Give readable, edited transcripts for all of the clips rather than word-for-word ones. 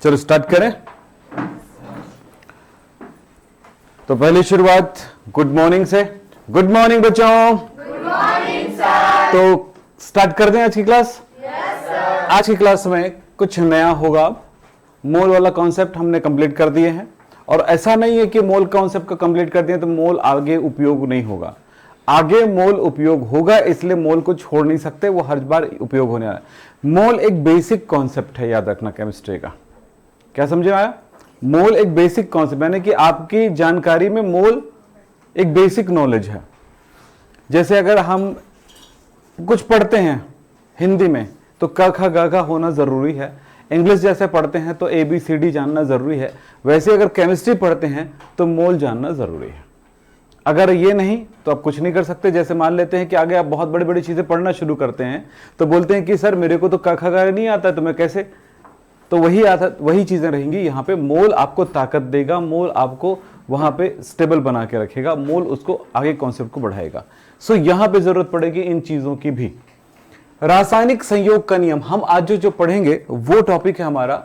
चलो स्टार्ट करें। तो पहली शुरुआत गुड मॉर्निंग से। गुड मॉर्निंग बच्चों। Good morning sir. तो स्टार्ट कर दें आज की क्लास। Yes sir. आज की क्लास में कुछ नया होगा। मोल वाला कॉन्सेप्ट हमने कंप्लीट कर दिए हैं, और ऐसा नहीं है कि मोल कॉन्सेप्ट को कंप्लीट कर दिए तो मोल आगे उपयोग नहीं होगा। आगे मोल उपयोग होगा, इसलिए मोल को छोड़ नहीं सकते, वो हर बार उपयोग होने वाला है। मोल एक बेसिक कॉन्सेप्ट है, याद रखना केमिस्ट्री का। क्या समझे आया? मोल एक बेसिक कॉन्सेप्ट, यानी कि आपकी जानकारी में मोल एक बेसिक नॉलेज है। जैसे अगर हम कुछ पढ़ते हैं हिंदी में तो क ख ग घ होना जरूरी है, इंग्लिश जैसे पढ़ते हैं तो ABCD जानना जरूरी है, वैसे अगर केमिस्ट्री पढ़ते हैं तो मोल जानना जरूरी है। अगर ये नहीं तो आप कुछ नहीं कर सकते। जैसे मान लेते हैं कि आगे आप बहुत बड़ी बड़ी चीजें पढ़ना शुरू करते हैं तो बोलते हैं कि सर मेरे को तो क ख ग नहीं आता, तो मैं कैसे? तो वही चीजें रहेंगी यहाँ पे। मोल आपको ताकत देगा, मोल आपको वहां पे स्टेबल बना के रखेगा, मोल उसको आगे कॉन्सेप्ट को बढ़ाएगा। सो यहाँ पे जरूरत पड़ेगी इन चीजों की भी। रासायनिक संयोग का नियम हम आज जो पढ़ेंगे वो टॉपिक है हमारा।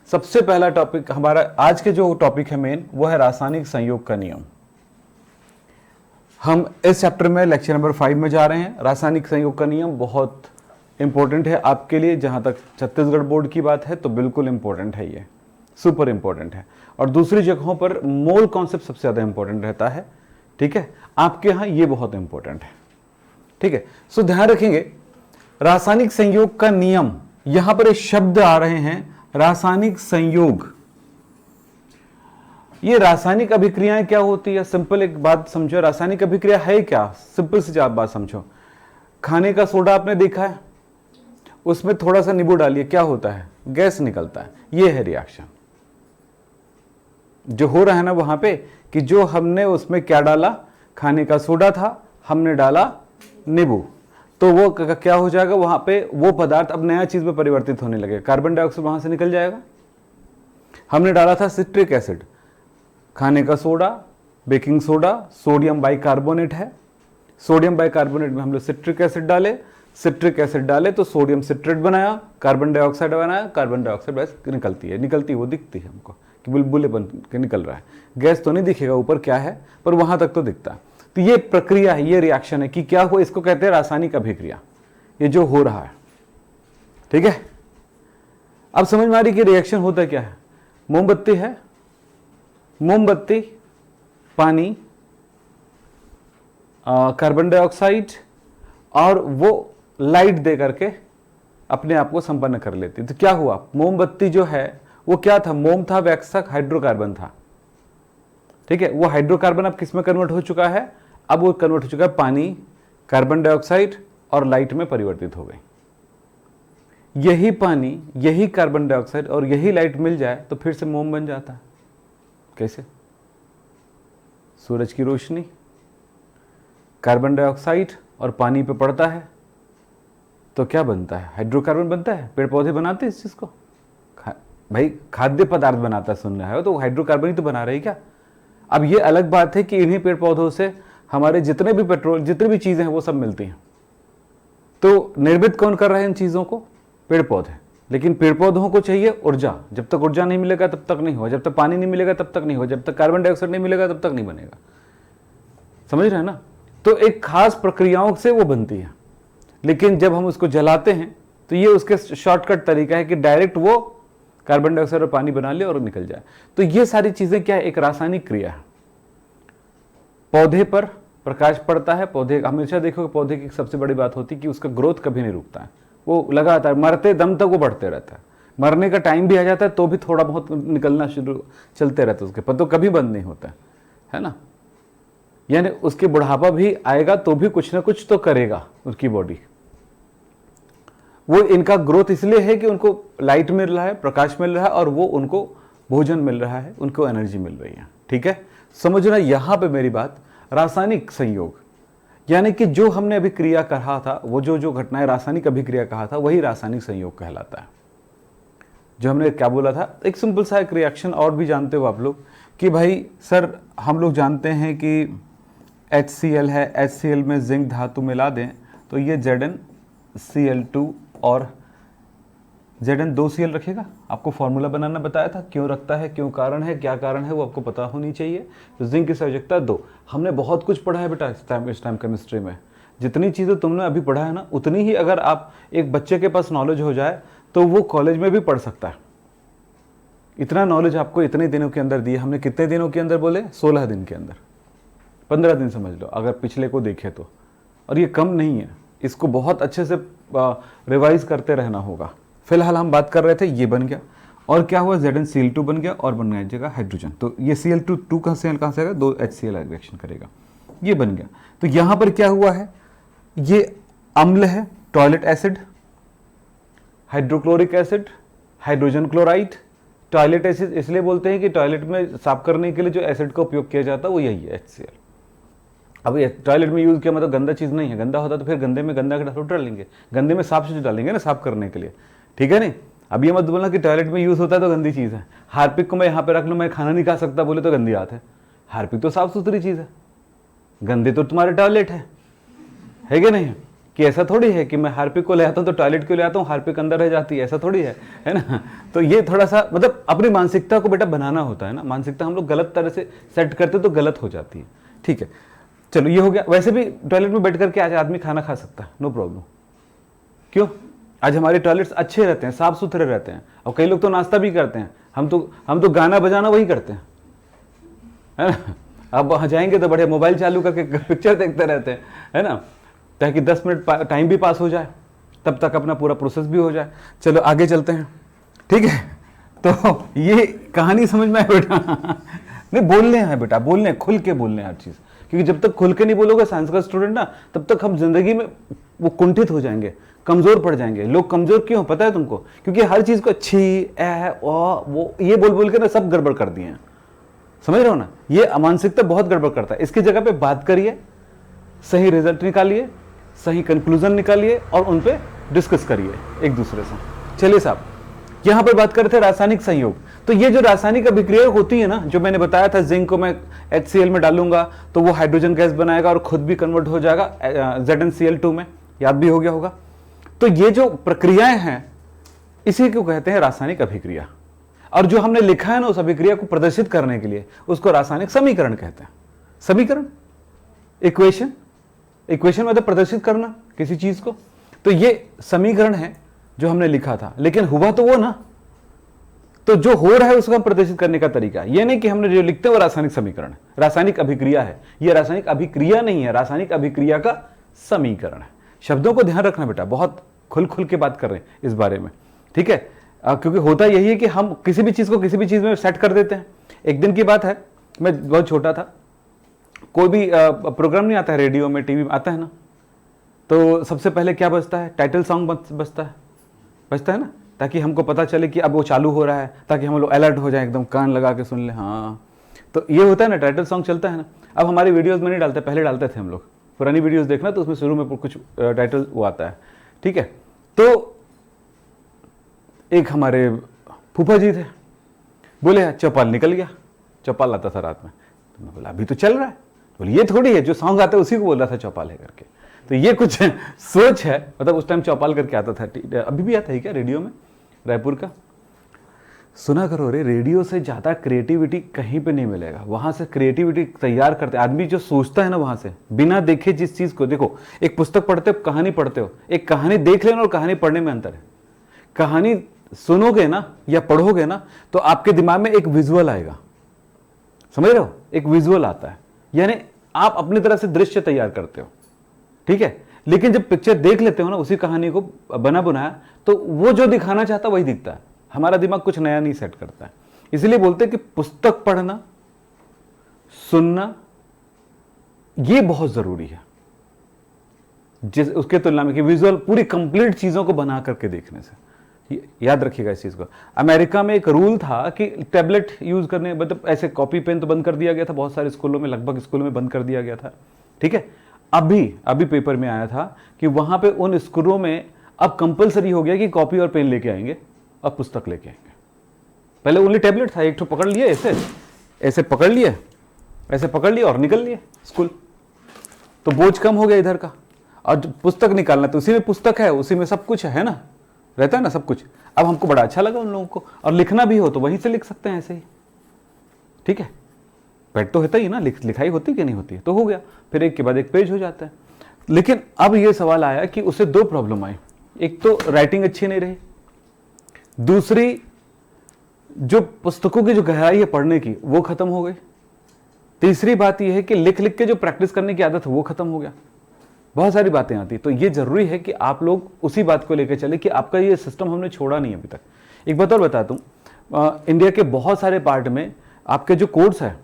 सबसे पहला टॉपिक हमारा आज के जो टॉपिक है मेन, वो है रासायनिक संयोग का नियम। हम इस चैप्टर में लेक्चर नंबर 5 में जा रहे हैं। रासायनिक संयोग का नियम बहुत इंपॉर्टेंट है आपके लिए। जहां तक छत्तीसगढ़ बोर्ड की बात है तो बिल्कुल इंपॉर्टेंट है, ये सुपर इंपॉर्टेंट है। और दूसरी जगहों पर मोल कॉन्सेप्ट सबसे ज्यादा इंपॉर्टेंट रहता है। ठीक है, आपके यहां ये बहुत इंपॉर्टेंट है। ठीक है, सो ध्यान रखेंगे रासायनिक संयोग का नियम। यहां पर एक शब्द आ रहे हैं रासायनिक संयोग। ये रासायनिक अभिक्रियाएं क्या होती है? सिंपल एक बात समझो, रासायनिक अभिक्रिया है क्या? सिंपल सी आप बात समझो। खाने का सोडा आपने देखा है, उसमें थोड़ा सा नींबू डालिए, क्या होता है? गैस निकलता है। ये है रिएक्शन जो हो रहा है ना वहां पे, कि जो हमने उसमें क्या डाला, खाने का सोडा था, हमने डाला नींबू, तो वो क्या हो जाएगा वहां पे? वो पदार्थ अब नया चीज में परिवर्तित होने लगेगा, कार्बन डाइऑक्साइड वहां से निकल जाएगा। हमने डाला था सिट्रिक एसिड, खाने का soda, baking soda, sodium bicarbonate है। सोडियम बाइकार्बोनेट में हम लोग सिट्रिक एसिड डाले, सिट्रिक एसिड डाले तो सोडियम सिट्रेट बनाया, कार्बन डाइऑक्साइड बनाया, कार्बन डाइऑक्साइड गैस निकलती है, वो दिखती है हमको कि बुलबुले बन के निकल रहा है। गैस तो नहीं दिखेगा ऊपर क्या है, पर वहां तक तो दिखता है। तो ये प्रक्रिया है, ये रिएक्शन है कि क्या हो, इसको कहते हैं रासायनिक अभिक्रिया, ये जो हो रहा है। ठीक है, अब समझ में आ रही कि रिएक्शन होता क्या है? मोमबत्ती है, मोमबत्ती, पानी, कार्बन डाइऑक्साइड, और वो लाइट दे करके अपने आप को संपन्न कर लेती। तो क्या हुआ? मोमबत्ती जो है वो क्या था? मोम था, वैक्स था, हाइड्रोकार्बन था। ठीक है, वो हाइड्रोकार्बन अब किस में कन्वर्ट हो चुका है? अब वो कन्वर्ट हो चुका है पानी, कार्बन डाइऑक्साइड और लाइट में परिवर्तित हो गई। यही पानी, यही कार्बन डाइऑक्साइड और यही लाइट मिल जाए तो फिर से मोम बन जाता है। कैसे? सूरज की रोशनी कार्बन डाइऑक्साइड और पानी पे पड़ता है तो क्या बनता है? हाइड्रोकार्बन बनता है। पेड़ पौधे बनाते हैं इस चीज को, भाई खाद्य पदार्थ बनाता, सुन रहा है तो हाइड्रोकार्बन ही तो बना रही क्या? अब ये अलग बात है कि इन्हीं पेड़ पौधों से हमारे जितने भी पेट्रोल, जितनी भी चीजें हैं वो सब मिलती हैं। तो निर्मित कौन कर रहे हैं इन चीजों को? पेड़ पौधे। लेकिन पेड़ पौधों को चाहिए ऊर्जा, जब तक ऊर्जा नहीं मिलेगा तब तक नहीं होगा, जब तक पानी नहीं मिलेगा तब तक नहीं होगा, जब तक कार्बन डाइऑक्साइड नहीं मिलेगा तब तक नहीं बनेगा। समझ रहे हैं ना? तो एक खास प्रक्रियाओं से वो बनती है, लेकिन जब हम उसको जलाते हैं तो ये उसके शॉर्टकट तरीका है कि डायरेक्ट वो कार्बन डाइऑक्साइड और पानी बना ले और निकल जाए। तो ये सारी चीजें क्या है? एक रासायनिक क्रिया है। पौधे पर प्रकाश पड़ता है, पौधे हमेशा देखो, पौधे की सबसे बड़ी बात होती है कि उसका ग्रोथ कभी नहीं रुकता है, वो लगातार मरते दम तक वो बढ़ते रहता है। मरने का टाइम भी आ जाता है तो भी थोड़ा बहुत निकलना शुरू चलते रहता है, उसके पर तो कभी बंद नहीं होता है ना? यानी उसके बुढ़ापा भी आएगा तो भी कुछ ना कुछ तो करेगा उसकी बॉडी। वो इनका ग्रोथ इसलिए है कि उनको लाइट मिल रहा है, प्रकाश मिल रहा है, और वो उनको भोजन मिल रहा है, उनको एनर्जी मिल रही है। ठीक है, समझना यहां पे मेरी बात। रासायनिक संयोग यानी कि जो हमने अभी क्रिया कहा था, वो जो घटनाएं रासायनिक अभिक्रिया कहा था, वही रासायनिक संयोग कहलाता है। जो हमने क्या बोला था, एक सिंपल सा एक रिएक्शन और भी जानते हो आप लोग कि भाई सर हम लोग जानते हैं कि HCl है, HCl में जिंक धातु मिला दें तो ये ZnCl2 और Zn 2Cl रखेगा। आपको फॉर्मूला बनाना बताया था, क्यों रखता है, क्यों कारण है, क्या कारण है, वो आपको पता होनी चाहिए। तो जिंक की आवश्यकता 2। हमने बहुत कुछ पढ़ा है बेटा इस टाइम केमिस्ट्री में। जितनी चीज़ें तुमने अभी पढ़ा है ना, उतनी ही अगर आप एक बच्चे के पास नॉलेज हो जाए तो वो कॉलेज में भी पढ़ सकता है। इतना नॉलेज आपको इतने दिनों के अंदर दिया हमने। कितने दिनों के अंदर बोले? 16 दिन के अंदर, 15 दिन समझ लो अगर पिछले को देखे तो। और ये कम नहीं है, इसको बहुत अच्छे से रिवाइज करते रहना होगा। फिलहाल हम बात कर रहे थे, ये बन गया। और क्या हुआ? ZnCl2 बन गया और बन गया जगह हाइड्रोजन। तो ये Cl2 कहाँ से आएगा? 2 HCl रिएक्शन करेगा, ये बन गया। तो यहाँ पर क्या हुआ है? ये अम्ल है, toilet acid, hydrochloric acid, hydrogen chloride. Toilet acid इसलिए बोलते हैं कि टॉयलेट में साफ करने के लिए जो एसिड का उपयोग किया जाता है वो यही है, HCl। अब ये टॉयलेट में यूज किया मतलब गंदा चीज़ नहीं है। गंदा होता तो फिर गंदे में गंदा का डालेंगे, गंदे में साफ चीज डालेंगे ना साफ करने के लिए, ठीक है नहीं? अब ये मत बोलना कि टॉयलेट में यूज होता है तो गंदी चीज़ है। हार्पिक को मैं यहाँ पे रख लूँ, मैं खाना नहीं खा सकता बोले तो गंदी बात है। हार्पिक तो साफ सुथरी चीज़ है, गंदे तो तुम्हारे टॉयलेट है कि नहीं? कि ऐसा थोड़ी है कि मैं हार्पिक को ले आता हूँ तो टॉयलेट क्यों ले आता हूँ, हार्पिक अंदर रह जाती है, ऐसा थोड़ी है ना? तो ये थोड़ा सा मतलब अपनी मानसिकता को बेटा बनाना होता है ना। मानसिकता हम लोग गलत तरह से सेट करते तो गलत हो जाती है, ठीक है? चलो ये हो गया। वैसे भी टॉयलेट में बैठ करके आज आदमी खाना खा सकता है, नो प्रॉब्लम। क्यों? आज हमारे टॉयलेट्स अच्छे रहते हैं, साफ सुथरे रहते हैं। और कई लोग तो नाश्ता भी करते हैं, हम तो गाना बजाना वही करते हैं, है ना? अब वहाँ जाएंगे तो बढ़िया मोबाइल चालू करके पिक्चर देखते रहते हैं, है ना? ताकि 10 मिनट टाइम भी पास हो जाए, तब तक अपना पूरा प्रोसेस भी हो जाए। चलो आगे चलते हैं, ठीक है? तो ये कहानी समझ में आए बेटा? नहीं, बोलने हैं बेटा, बोलने, खुल के बोलने हर चीज़। क्योंकि जब तक खुल के नहीं बोलोगे साइंस का स्टूडेंट ना, तब तक हम जिंदगी में वो कुंठित हो जाएंगे, कमजोर पड़ जाएंगे। लोग कमजोर क्यों पता है तुमको? क्योंकि हर चीज को अच्छी वो ये बोल बोल के ना सब गड़बड़ कर दिए हैं। समझ रहे हो ना? ये मानसिकता बहुत गड़बड़ करता है। इसकी जगह पे बात करिए, सही रिजल्ट निकालिए, सही कंक्लूजन निकालिए और उन पे डिस्कस करिए एक दूसरे से। चलिए साहब, यहां पर बात करते थे रासायनिक संयोग। तो ये जो रासायनिक अभिक्रिया होती है ना, जो मैंने बताया था, जिंक को मैं HCl में डालूंगा तो वो हाइड्रोजन गैस बनाएगा और खुद भी कन्वर्ट हो जाएगा ZnCl2 में, याद भी हो गया होगा। तो ये जो प्रक्रियाएं हैं इसी को कहते हैं रासायनिक अभिक्रिया। और जो हमने लिखा है ना उस अभिक्रिया को प्रदर्शित करने के लिए, उसको रासायनिक समीकरण कहते हैं। समीकरण, इक्वेशन, इक्वेशन मतलब प्रदर्शित करना किसी चीज को। तो ये समीकरण है जो हमने लिखा था, लेकिन हुआ तो वो ना, तो जो हो रहा है उसका प्रदर्शित करने का तरीका। ये नहीं कि हमने जो लिखते हैं वो रासायनिक समीकरण है, रासायनिक अभिक्रिया है। ये रासायनिक अभिक्रिया नहीं है, रासायनिक अभिक्रिया का समीकरण है। शब्दों को ध्यान रखना बेटा, बहुत खुल खुल के बात कर रहे हैं इस बारे में, ठीक है? क्योंकि होता यही है कि हम किसी भी चीज को किसी भी चीज में सेट कर देते हैं। एक दिन की बात है, मैं बहुत छोटा था, कोई भी प्रोग्राम नहीं आता है रेडियो में, टीवी में आता है ना, तो सबसे पहले क्या बजता है? टाइटल सॉन्ग बजता है ना, ताकि हमको पता चले कि अब वो चालू हो रहा है, ताकि हम लोग अलर्ट हो जाए, एकदम कान लगा के सुन ले। हाँ, तो ये होता है ना, टाइटल सॉन्ग चलता है ना। अब हमारी वीडियोस में नहीं डालते, पहले डालते थे हम लोग। पुरानी वीडियोस देखना तो उसमें शुरू में कुछ टाइटल वो आता है, ठीक है? तो एक हमारे फूफा जी थे, बोले चौपाल निकल गया। चौपाल आता था रात में, तो मैं बोला अभी तो चल रहा है। बोले ये थोड़ी है, जो सॉन्ग आता है उसी को बोल रहा था चौपाल है करके। तो ये कुछ सोच है, मतलब उस टाइम चौपाल करके आता था। अभी भी आता है क्या रेडियो में, रायपुर का? सुना करो रे, रेडियो से ज़्यादा क्रिएटिविटी कहीं पे नहीं मिलेगा। वहाँ से क्रिएटिविटी तैयार करते आदमी, जो सोचता है ना वहाँ से, बिना देखे जिस चीज़ को देखो। एक पुस्तक पढ़ते हो, कहानी पढ़ते हो, एक कहानी देख लेना और कहानी पढ़ने में अंतर है। कहानी सुनोगे ना या पढ़ोगे ना तो आपके दिमाग में एक विजुअल आएगा, समझ रहे हो? एक विजुअल आता है, यानी आप अपनी तरह से दृश्य तैयार करते हो, ठीक है? लेकिन जब पिक्चर देख लेते हो ना उसी कहानी को बना बनाया, तो वो जो दिखाना चाहता वही दिखता है। हमारा दिमाग कुछ नया नहीं सेट करता है। इसलिए बोलते हैं कि पुस्तक पढ़ना, सुनना ये बहुत जरूरी है, जिस उसके तुलना में कि विजुअल पूरी कंप्लीट चीजों को बना करके देखने से। याद रखिएगा इस चीज को। अमेरिका में एक रूल था कि टैबलेट यूज करने, मतलब ऐसे कॉपी पेन तो बंद कर दिया गया था, बहुत सारे स्कूलों में, लगभग स्कूलों में बंद कर दिया गया था, ठीक है? अभी पेपर में आया था कि वहां पे उन स्कूलों में अब कंपलसरी हो गया कि कॉपी और पेन लेके आएंगे और पुस्तक लेके आएंगे। पहले ओनली टैबलेट था, एक तो पकड़ लिए, ऐसे पकड़ लिए, ऐसे पकड़ लिए और निकल लिए स्कूल। तो बोझ कम हो गया इधर का। और पुस्तक निकालना तो उसी में पुस्तक है, उसी में सब कुछ है ना, रहता है ना सब कुछ। अब हमको बड़ा अच्छा लगा उन लोगों को, और लिखना भी हो तो वहीं से लिख सकते हैं ऐसे ही, ठीक है। पेट तो होता ही ना, लिखाई होती कि नहीं होती है, तो हो गया, फिर एक के बाद एक पेज हो जाता है। लेकिन अब ये सवाल आया कि उसे दो प्रॉब्लम आई, एक तो राइटिंग अच्छी नहीं रही, दूसरी जो पुस्तकों की जो गहराई है पढ़ने की वो खत्म हो गई, तीसरी बात यह है कि लिख लिख के जो प्रैक्टिस करने की आदत है वो खत्म हो गया। बहुत सारी बातें आती, तो ये जरूरी है कि आप लोग उसी बात को लेकर चले कि आपका ये सिस्टम हमने छोड़ा नहीं अभी तक। एक बात और बता दूं, इंडिया के बहुत सारे पार्ट में आपके जो कोर्स है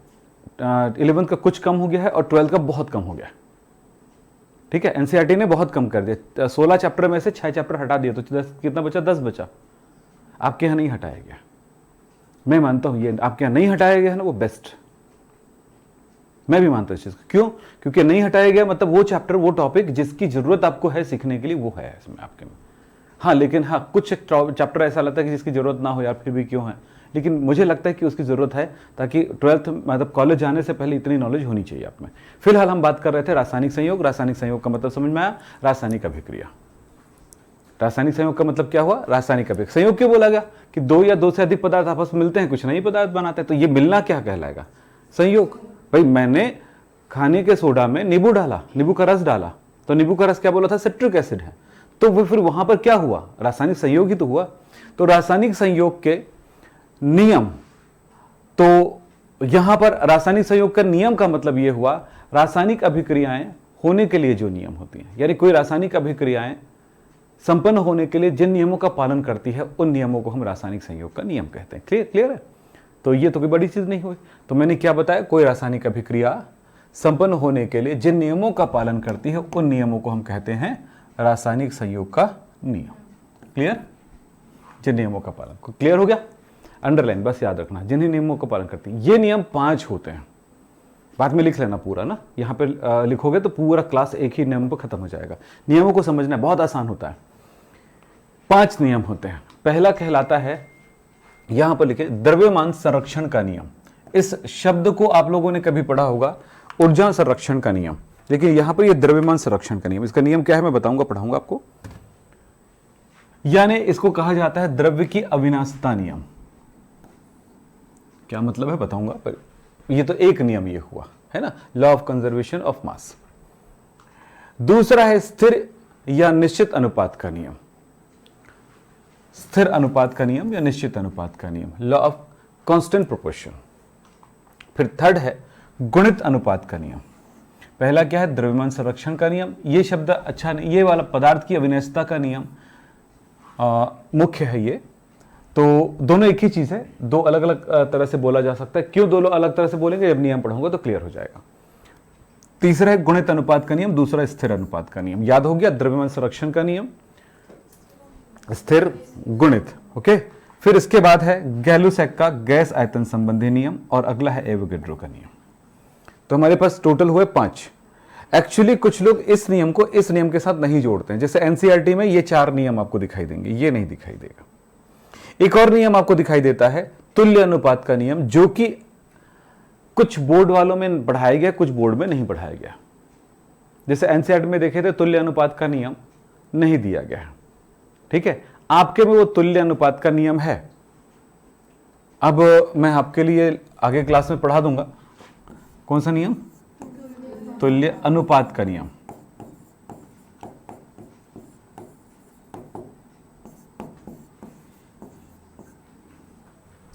11th का कुछ कम हो गया है और 12th का बहुत कम हो गया है, ठीक है। एनसीईआरटी ने बहुत कम कर दिया, 16 चैप्टर में से 6 चैप्टर हटा दिया, तो 10 कितना बचा, 10 बचा। आपके यहाँ नहीं हटाया गया, मैं मानता हूं ये आपके यहाँ नहीं हटाया गया है ना, वो बेस्ट, मैं भी मानता हूं इस चीज को। क्यों? क्योंकि नहीं हटाया गया मतलब वो चैप्टर, वो टॉपिक जिसकी जरूरत आपको है सीखने के लिए, वो है इसमें आपके में। हाँ, लेकिन हाँ, कुछ चैप्टर ऐसा लगता है कि जिसकी जरूरत ना हो यार, फिर भी क्यों है, लेकिन मुझे लगता है कि उसकी जरूरत है, ताकि 12th मतलब कॉलेज जाने से पहले इतनी नॉलेज होनी चाहिए आप में। फिलहाल हम बात कर रहे थे रासायनिक संयोग। रासायनिक संयोग का मतलब समझ में आया, रासायनिक अभिक्रिया। रासायनिक संयोग का मतलब क्या हुआ, रासायनिक अभिक्रिया। संयोग क्यों बोला गया कि दो या दो से अधिक पदार्थ आपस में मिलते हैं, कुछ नई पदार्थ बनाते हैं, तो ये मिलना क्या कहलाएगा, संयोग। भाई मैंने खाने के सोडा में नींबू डाला, नींबू का रस डाला, तो नींबू का रस क्या बोला था, सिट्रिक एसिड है, तो वो फिर वहां पर क्या हुआ, रासायनिक संयोग ही तो हुआ। तो रासायनिक संयोग के नियम, तो यहां पर रासायनिक संयोग का नियम का मतलब यह हुआ, रासायनिक अभिक्रियाएं होने के लिए जो नियम होती हैं, यानी कोई रासायनिक अभिक्रियाएं संपन्न होने के लिए जिन नियमों का पालन करती है, उन नियमों को हम रासायनिक संयोग का नियम कहते हैं। क्लियर है? तो ये तो कोई बड़ी चीज नहीं हुई। तो मैंने क्या बताया, कोई रासायनिक अभिक्रिया संपन्न होने के लिए जिन नियमों का पालन करती है, उन नियमों को हम कहते हैं रासायनिक संयोग का नियम। क्लियर? जिन नियमों का पालन, क्लियर हो गया? अंडरलाइन बस याद रखना, जिन्हीं नियमों का पालन करती है। ये नियम 5 होते हैं, बाद में लिख लेना पूरा ना, यहां पे लिखोगे तो पूरा क्लास एक ही नियम पर खत्म हो जाएगा। नियमों को समझना बहुत आसान होता है। 5 नियम होते हैं। पहला कहलाता है, यहां पर लिखे, द्रव्यमान संरक्षण का नियम। इस शब्द को आप लोगों ने कभी पढ़ा होगा, ऊर्जा संरक्षण का नियम, लेकिन यहां पर यह द्रव्यमान संरक्षण का नियम, इसका नियम क्या है मैं बताऊंगा, पढ़ाऊंगा आपको। यानी इसको कहा जाता है द्रव्य की अविनाशिता नियम। क्या मतलब है बताऊंगा, पर ये तो एक नियम ये हुआ है ना, law of conservation of mass. दूसरा है स्थिर या निश्चित अनुपात का नियम, स्थिर अनुपात का नियम या निश्चित अनुपात का नियम, लॉ ऑफ कांस्टेंट प्रोपोर्शन। फिर थर्ड है गुणित अनुपात का नियम। पहला क्या है, द्रव्यमान संरक्षण का नियम, ये शब्द अच्छा नहीं, ये वाला पदार्थ की अविनाशिता का नियम मुख्य है ये। तो दोनों एक ही चीज है, दो अलग अलग तरह से बोला जा सकता है। क्यों दोनों अलग तरह से बोलेंगे, जब नियम पढ़ूंगा तो क्लियर हो जाएगा। तीसरा है गुणित अनुपात का नियम, दूसरा स्थिर अनुपात का नियम। याद हो गया, द्रव्यमान संरक्षण का नियम, स्थिर, गुणित। ओके, फिर इसके बाद है गैलुसैक का गैस आयतन संबंधी नियम, और अगला है एवोगैड्रो का नियम। तो हमारे पास टोटल हुए 5। एक्चुअली कुछ लोग इस नियम को इस नियम के साथ नहीं जोड़ते हैं, जैसे एनसीईआरटी में ये 4 नियम आपको दिखाई देंगे, ये नहीं दिखाई देगा। एक और नियम आपको दिखाई देता है तुल्य अनुपात का नियम, जो कि कुछ बोर्ड वालों में पढ़ाया गया, कुछ बोर्ड में नहीं पढ़ाया गया। जैसे एनसीईआरटी में देखे थे तुल्य अनुपात का नियम नहीं दिया गया है, ठीक है। आपके में वो तुल्य अनुपात का नियम है। अब मैं आपके लिए आगे क्लास में पढ़ा दूंगा कौन सा नियम, तुल्य अनुपात का नियम।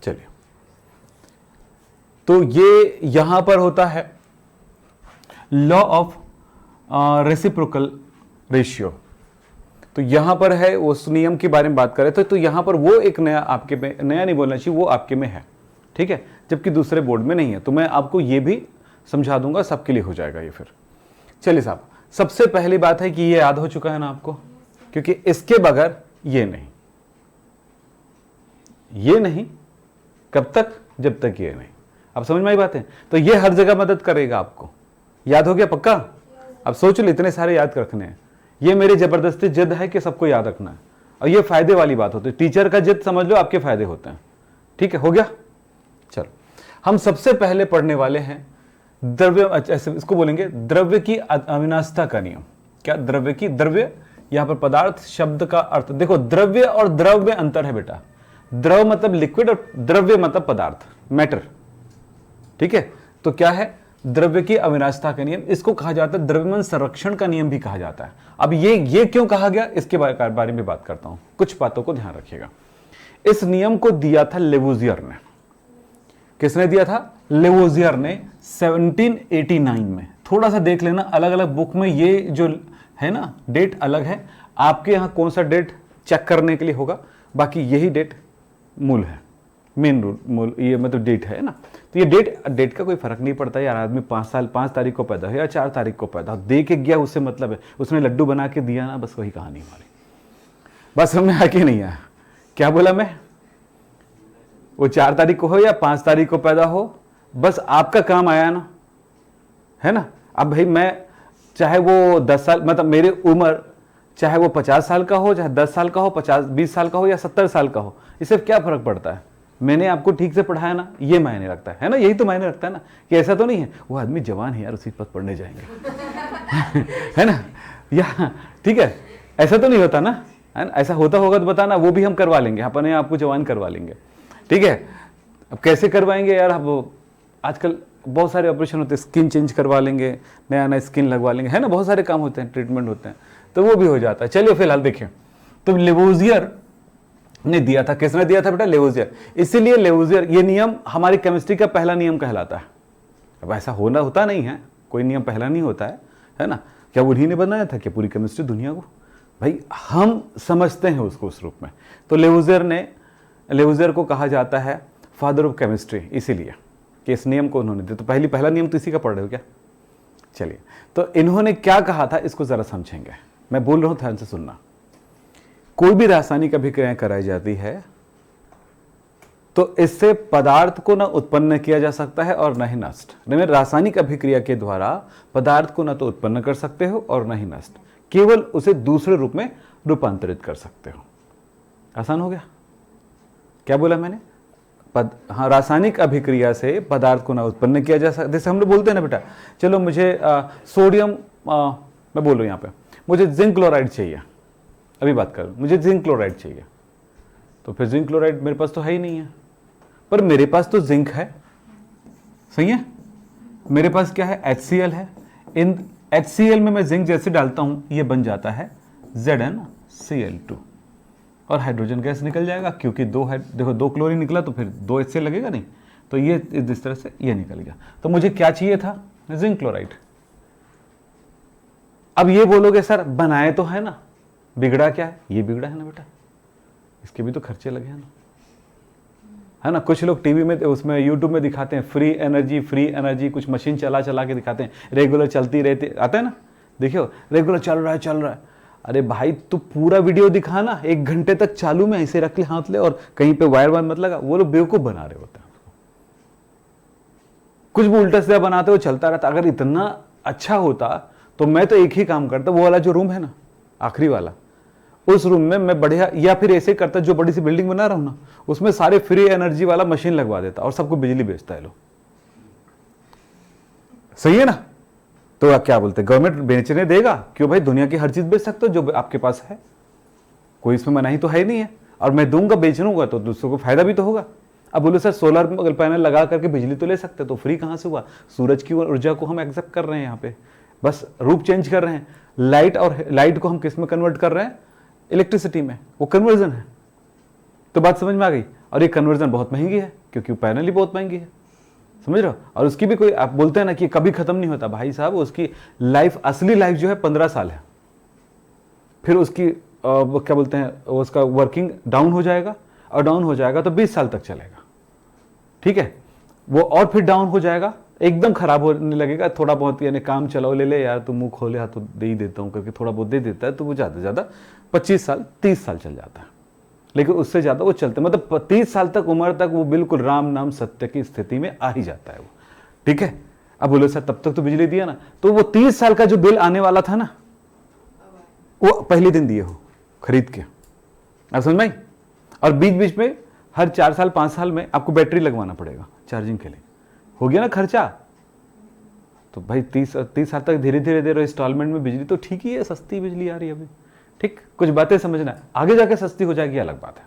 चलिए, तो ये यहां पर होता है लॉ ऑफ रेसिप्रोकल रेशियो। तो यहां पर है, उस नियम के बारे में बात कर रहे थे, तो यहां पर वो एक नया आपके में, नया नहीं बोलना चाहिए, वो आपके में है, ठीक है, जबकि दूसरे बोर्ड में नहीं है। तो मैं आपको ये भी समझा दूंगा, सबके लिए हो जाएगा ये। फिर चलिए साहब, सबसे पहली बात है कि ये याद हो चुका है ना आपको, क्योंकि इसके बगैर ये नहीं, ये नहीं, कब तक, जब तक ये नहीं। अब समझ में आई बात है? तो ये हर जगह मदद करेगा आपको। याद हो गया पक्का? अब सोच लो, इतने सारे याद रखने हैं, ये मेरी जबरदस्ती जिद है कि सबको याद रखना है, और ये फायदे वाली बात होती है। टीचर का जिद समझ लो, आपके फायदे होते हैं, ठीक है, हो गया। चलो, हम सबसे पहले पढ़ने वाले हैं द्रव्य, ऐसे इसको बोलेंगे द्रव्य की अविनाशिता का नियम। क्या? द्रव्य यहां पर पदार्थ शब्द का अर्थ देखो, द्रव्य और द्रव में अंतर है बेटा। द्रव मतलब लिक्विड और द्रव्य मतलब पदार्थ, मैटर। ठीक है, तो क्या है, द्रव्य की अविनाशिता का नियम, इसको कहा जाता है द्रव्यमान संरक्षण का नियम भी कहा जाता है। अब ये क्यों कहा गया, इसके बारे में बात करता हूं, कुछ बातों को ध्यान रखिएगा। इस नियम को दिया था लेवोजियर ने। किसने दिया था? लेवोजियर ने 1789 में। थोड़ा सा देख लेना, अलग अलग बुक में ये जो है ना डेट अलग है, आपके यहां कौन सा डेट चेक करने के लिए होगा, बाकी यही डेट मूल है, मेन रूल मूल, ये मतलब डेट है ना। तो ये डेट का कोई फर्क नहीं पड़ता यार, आदमी 5 तारीख को पैदा हो या 4 तारीख को पैदा हो, दे के गया उससे मतलब है, उसने लड्डू बना के दिया ना, बस वही कहानी हमारी। बस हमें आके नहीं आया, क्या बोला मैं, वो 4 तारीख को हो या 5 तारीख को पैदा हो, बस आपका काम आया ना, है ना। अब भाई मैं चाहे वो 10 साल, मतलब मेरी उम्र चाहे वो 50 साल का हो, चाहे 10 साल का हो, 20 साल का हो या 70 साल का हो, इससे क्या फर्क पड़ता है, मैंने आपको ठीक से पढ़ाया ना, ये मायने रखता है ना, यही तो मायने रखता है ना, कि ऐसा तो नहीं है वो आदमी जवान है यार उसी पर पढ़ने जाएंगे है ना, या ठीक है, ऐसा तो नहीं होता ना, है ना। ऐसा होता होगा तो बताना, वो भी हम करवा लेंगे, अपने आपको जवान करवा लेंगे। ठीक है, अब कैसे करवाएंगे यार, अब आजकल बहुत सारे ऑपरेशन होते हैं, स्किन चेंज करवा लेंगे, नया नया स्किन लगवा लेंगे, है ना, बहुत सारे काम होते हैं, ट्रीटमेंट होते हैं, तो वो भी हो जाता है। चलिए फिलहाल देखिए, तो लेवोजियर ने दिया था, किसने दिया था बेटा, लेवोजियर। इसीलिए लेवोजियर, ये नियम हमारी केमिस्ट्री का पहला नियम कहलाता है। अब ऐसा होता नहीं है, कोई नियम पहला नहीं होता है ना। क्या उन्हीं ने बनाया था क्या पूरी केमिस्ट्री दुनिया को, भाई हम समझते हैं उसको उस रूप में। तो लेवोजियर को कहा जाता है फादर ऑफ केमिस्ट्री, इसीलिए कि इस नियम को उन्होंने दिया। तो पहला नियम तो इसी का पढ़ रहे हो क्या। चलिए, तो इन्होंने क्या कहा था इसको जरा समझेंगे, मैं बोल रहा हूं, ध्यान से सुनना। कोई भी रासायनिक अभिक्रिया कराई जाती है तो इससे पदार्थ को ना उत्पन्न किया जा सकता है और न ही नष्ट। रासायनिक अभिक्रिया के द्वारा पदार्थ को ना तो उत्पन्न कर सकते हो और न ही नष्ट, केवल उसे दूसरे रूप में रूपांतरित कर सकते हो। आसान हो गया, क्या बोला मैंने, हाँ, रासायनिक अभिक्रिया से पदार्थ को ना उत्पन्न किया जा सकता। जैसे हम लोग बोलते हैं ना बेटा, चलो मुझे सोडियम, मैं बोल रहा हूं यहां पे, मुझे जिंक क्लोराइड चाहिए, अभी बात करूं, मुझे जिंक क्लोराइड चाहिए, तो फिर जिंक क्लोराइड मेरे पास तो है ही नहीं है, पर मेरे पास तो जिंक है, सही है, मेरे पास क्या है, HCl है। इन HCl में मैं जिंक जैसे डालता हूं, ये बन जाता है ZnCl2 और हाइड्रोजन गैस निकल जाएगा, क्योंकि देखो 2 क्लोरीन निकला तो फिर 2 HCl लगेगा नहीं, तो ये इस तरह से ये निकल गया। तो मुझे क्या चाहिए था, जिंक क्लोराइड। अब ये बोलोगे सर बनाए तो है ना, बिगड़ा क्या है, ये बिगड़ा है ना बेटा, इसके भी तो खर्चे लगे हैं ना, है ना। कुछ लोग टीवी में, उसमें यूट्यूब में दिखाते हैं फ्री एनर्जी, कुछ मशीन चला के दिखाते हैं, रेगुलर चलती रहती, आता है ना, देखियो रेगुलर चल रहा है। अरे भाई तू पूरा वीडियो दिखा ना, 1 घंटे तक चालू में ऐसे रख ले, हाथ ले, और कहीं पे वायर मत लगा, वो लोग बेवकूफ बना रहे होते हैं, कुछ भी उल्टा सीधा बनाते हो, चलता रहता। अगर इतना अच्छा होता तो मैं तो एक ही काम करता, वो वाला जो रूम है ना आखिरी वाला, उस रूम में मैं बढ़िया, या फिर ऐसे करता, जो बड़ी सी बिल्डिंग बना रहा हूं ना, उसमें सारे फ्री एनर्जी वाला मशीन लगवा देता और सबको बिजली बेचता है लोग, सही है ना। तो आप क्या बोलते हैं, गवर्नमेंट बेचने देगा, क्यों भाई, दुनिया की हर चीज बेच सकते हो जो आपके पास है, कोई इसमें मनाही तो है ही नहीं है, और मैं दूंगा, बेचूंगा तो दूसरों को फायदा भी तो होगा। अब बोलो सर सोलर पैनल लगा करके बिजली तो ले सकते, तो फ्री कहां से हुआ, सूरज की ऊर्जा को हम एक्सेप्ट कर रहे हैं, यहाँ पे बस रूप चेंज कर रहे हैं। लाइट को हम किस में कन्वर्ट कर रहे हैं, इलेक्ट्रिसिटी में, वो कन्वर्जन है। तो बात समझ में आ गई, और ये कन्वर्जन बहुत महंगी है, क्योंकि पैनल ही बहुत महंगी है, समझ रहे हो। और उसकी भी कोई, आप बोलते हैं ना कि कभी खत्म नहीं होता, भाई साहब उसकी लाइफ, असली लाइफ जो है 15 साल है, फिर उसकी क्या बोलते हैं, उसका वर्किंग डाउन हो जाएगा, और डाउन हो जाएगा तो 20 साल तक चलेगा, ठीक है, वो और फिर डाउन हो जाएगा, एकदम खराब होने लगेगा, थोड़ा बहुत यानी काम चलाओ, ले यार तू मुंह खोले, हाथ तो दे ही देता हूं करके थोड़ा बहुत दे देता है, तो वो ज्यादा से ज्यादा 25 साल 30 साल चल जाता है, लेकिन उससे ज्यादा वो चलते, मतलब 30 साल तक उम्र तक वो बिल्कुल राम नाम सत्य की स्थिति में आ ही जाता है वो, ठीक है। अब बोलो सर तब तक तो बिजली दिया ना, तो वो 30 साल का जो बिल आने वाला था ना, वो पहले दिन दिए हो खरीद के, आप समझ में। और बीच बीच में हर 4 साल 5 साल में आपको बैटरी लगवाना पड़ेगा चार्जिंग के लिए, हो गया ना खर्चा। तो भाई 30 साल तक धीरे धीरे दे रहे हो इंस्टॉलमेंट में बिजली, तो ठीक ही है, सस्ती बिजली आ रही है अभी, ठीक, कुछ बातें समझना है, आगे जाके सस्ती हो जाएगी अलग बात है,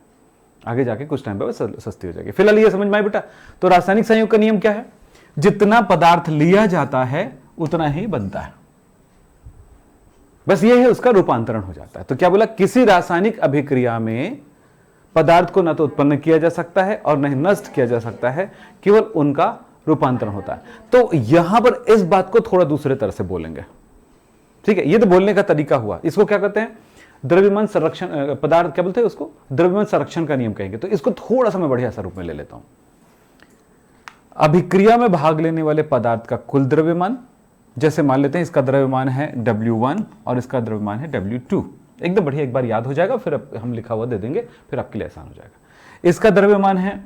आगे जाके कुछ टाइम बाद सस्ती हो जाएगी। फिलहाल ये समझ में आए बेटा। तो रासायनिक संयोग का नियम क्या है? जितना पदार्थ लिया जाता है उतना ही बनता है, बस ये है, उसका रूपांतरण हो जाता है। तो क्या बोला? किसी रासायनिक अभिक्रिया में पदार्थ को न तो उत्पन्न किया जा सकता है और न ही नष्ट किया जा सकता है, केवल उनका रूपांतरण होता है। तो यहां पर इस बात को थोड़ा दूसरे तरह से बोलेंगे, ठीक है? ये तो बोलने का तरीका हुआ। इसको क्या कहते हैं? द्रव्यमान संरक्षण, पदार्थ क्या बोलते हैं उसको? द्रव्यमान संरक्षण का नियम कहेंगे। तो इसको थोड़ा सा मैं बढ़िया सा रूप में ले लेता हूं। अभिक्रिया में भाग लेने वाले पदार्थ का कुल द्रव्यमान, जैसे मान लेते हैं इसका द्रव्यमान है W1 और इसका द्रव्यमान है W2, एकदम बढ़िया, एक बार याद हो जाएगा, फिर हम लिखा हुआ दे देंगे, फिर आपके लिए आसान हो जाएगा। इसका द्रव्यमान है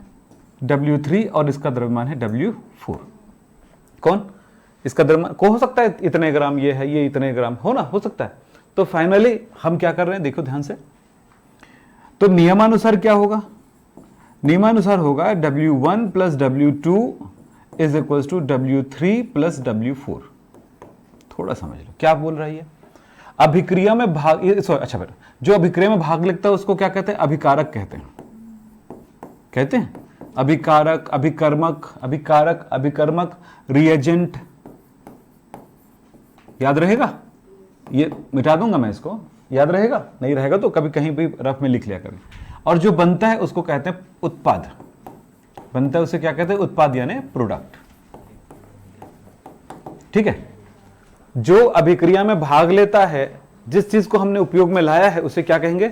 W3 और इसका द्रव्यमान है W4। कौन? इसका द्रव्यमान को हो सकता है इतने ग्राम, ये है, ये इतने ग्राम हो सकता है। तो फाइनली हम क्या कर रहे हैं, देखो ध्यान से। तो नियमानुसार क्या होगा? नियमानुसार होगा W1 plus W2 is equal to W3 plus W4। थोड़ा समझ लो क्या बोल रही है। अभिक्रिया में भाग, अच्छा बेटा, जो अभिक्रिया में भाग लेता है उसको क्या कहते हैं? अभिकारक कहते हैं। अभिकारक, अभिकर्मक, रिएजेंट। याद रहेगा? ये मिटा दूंगा मैं इसको, याद रहेगा? नहीं रहेगा तो कभी कहीं भी रफ में लिख लिया करें। और जो बनता है उसको कहते हैं उत्पाद। बनता है उसे क्या कहते हैं? उत्पाद, यानी प्रोडक्ट। ठीक है? जो अभिक्रिया में भाग लेता है, जिस चीज को हमने उपयोग में लाया है उसे क्या कहेंगे?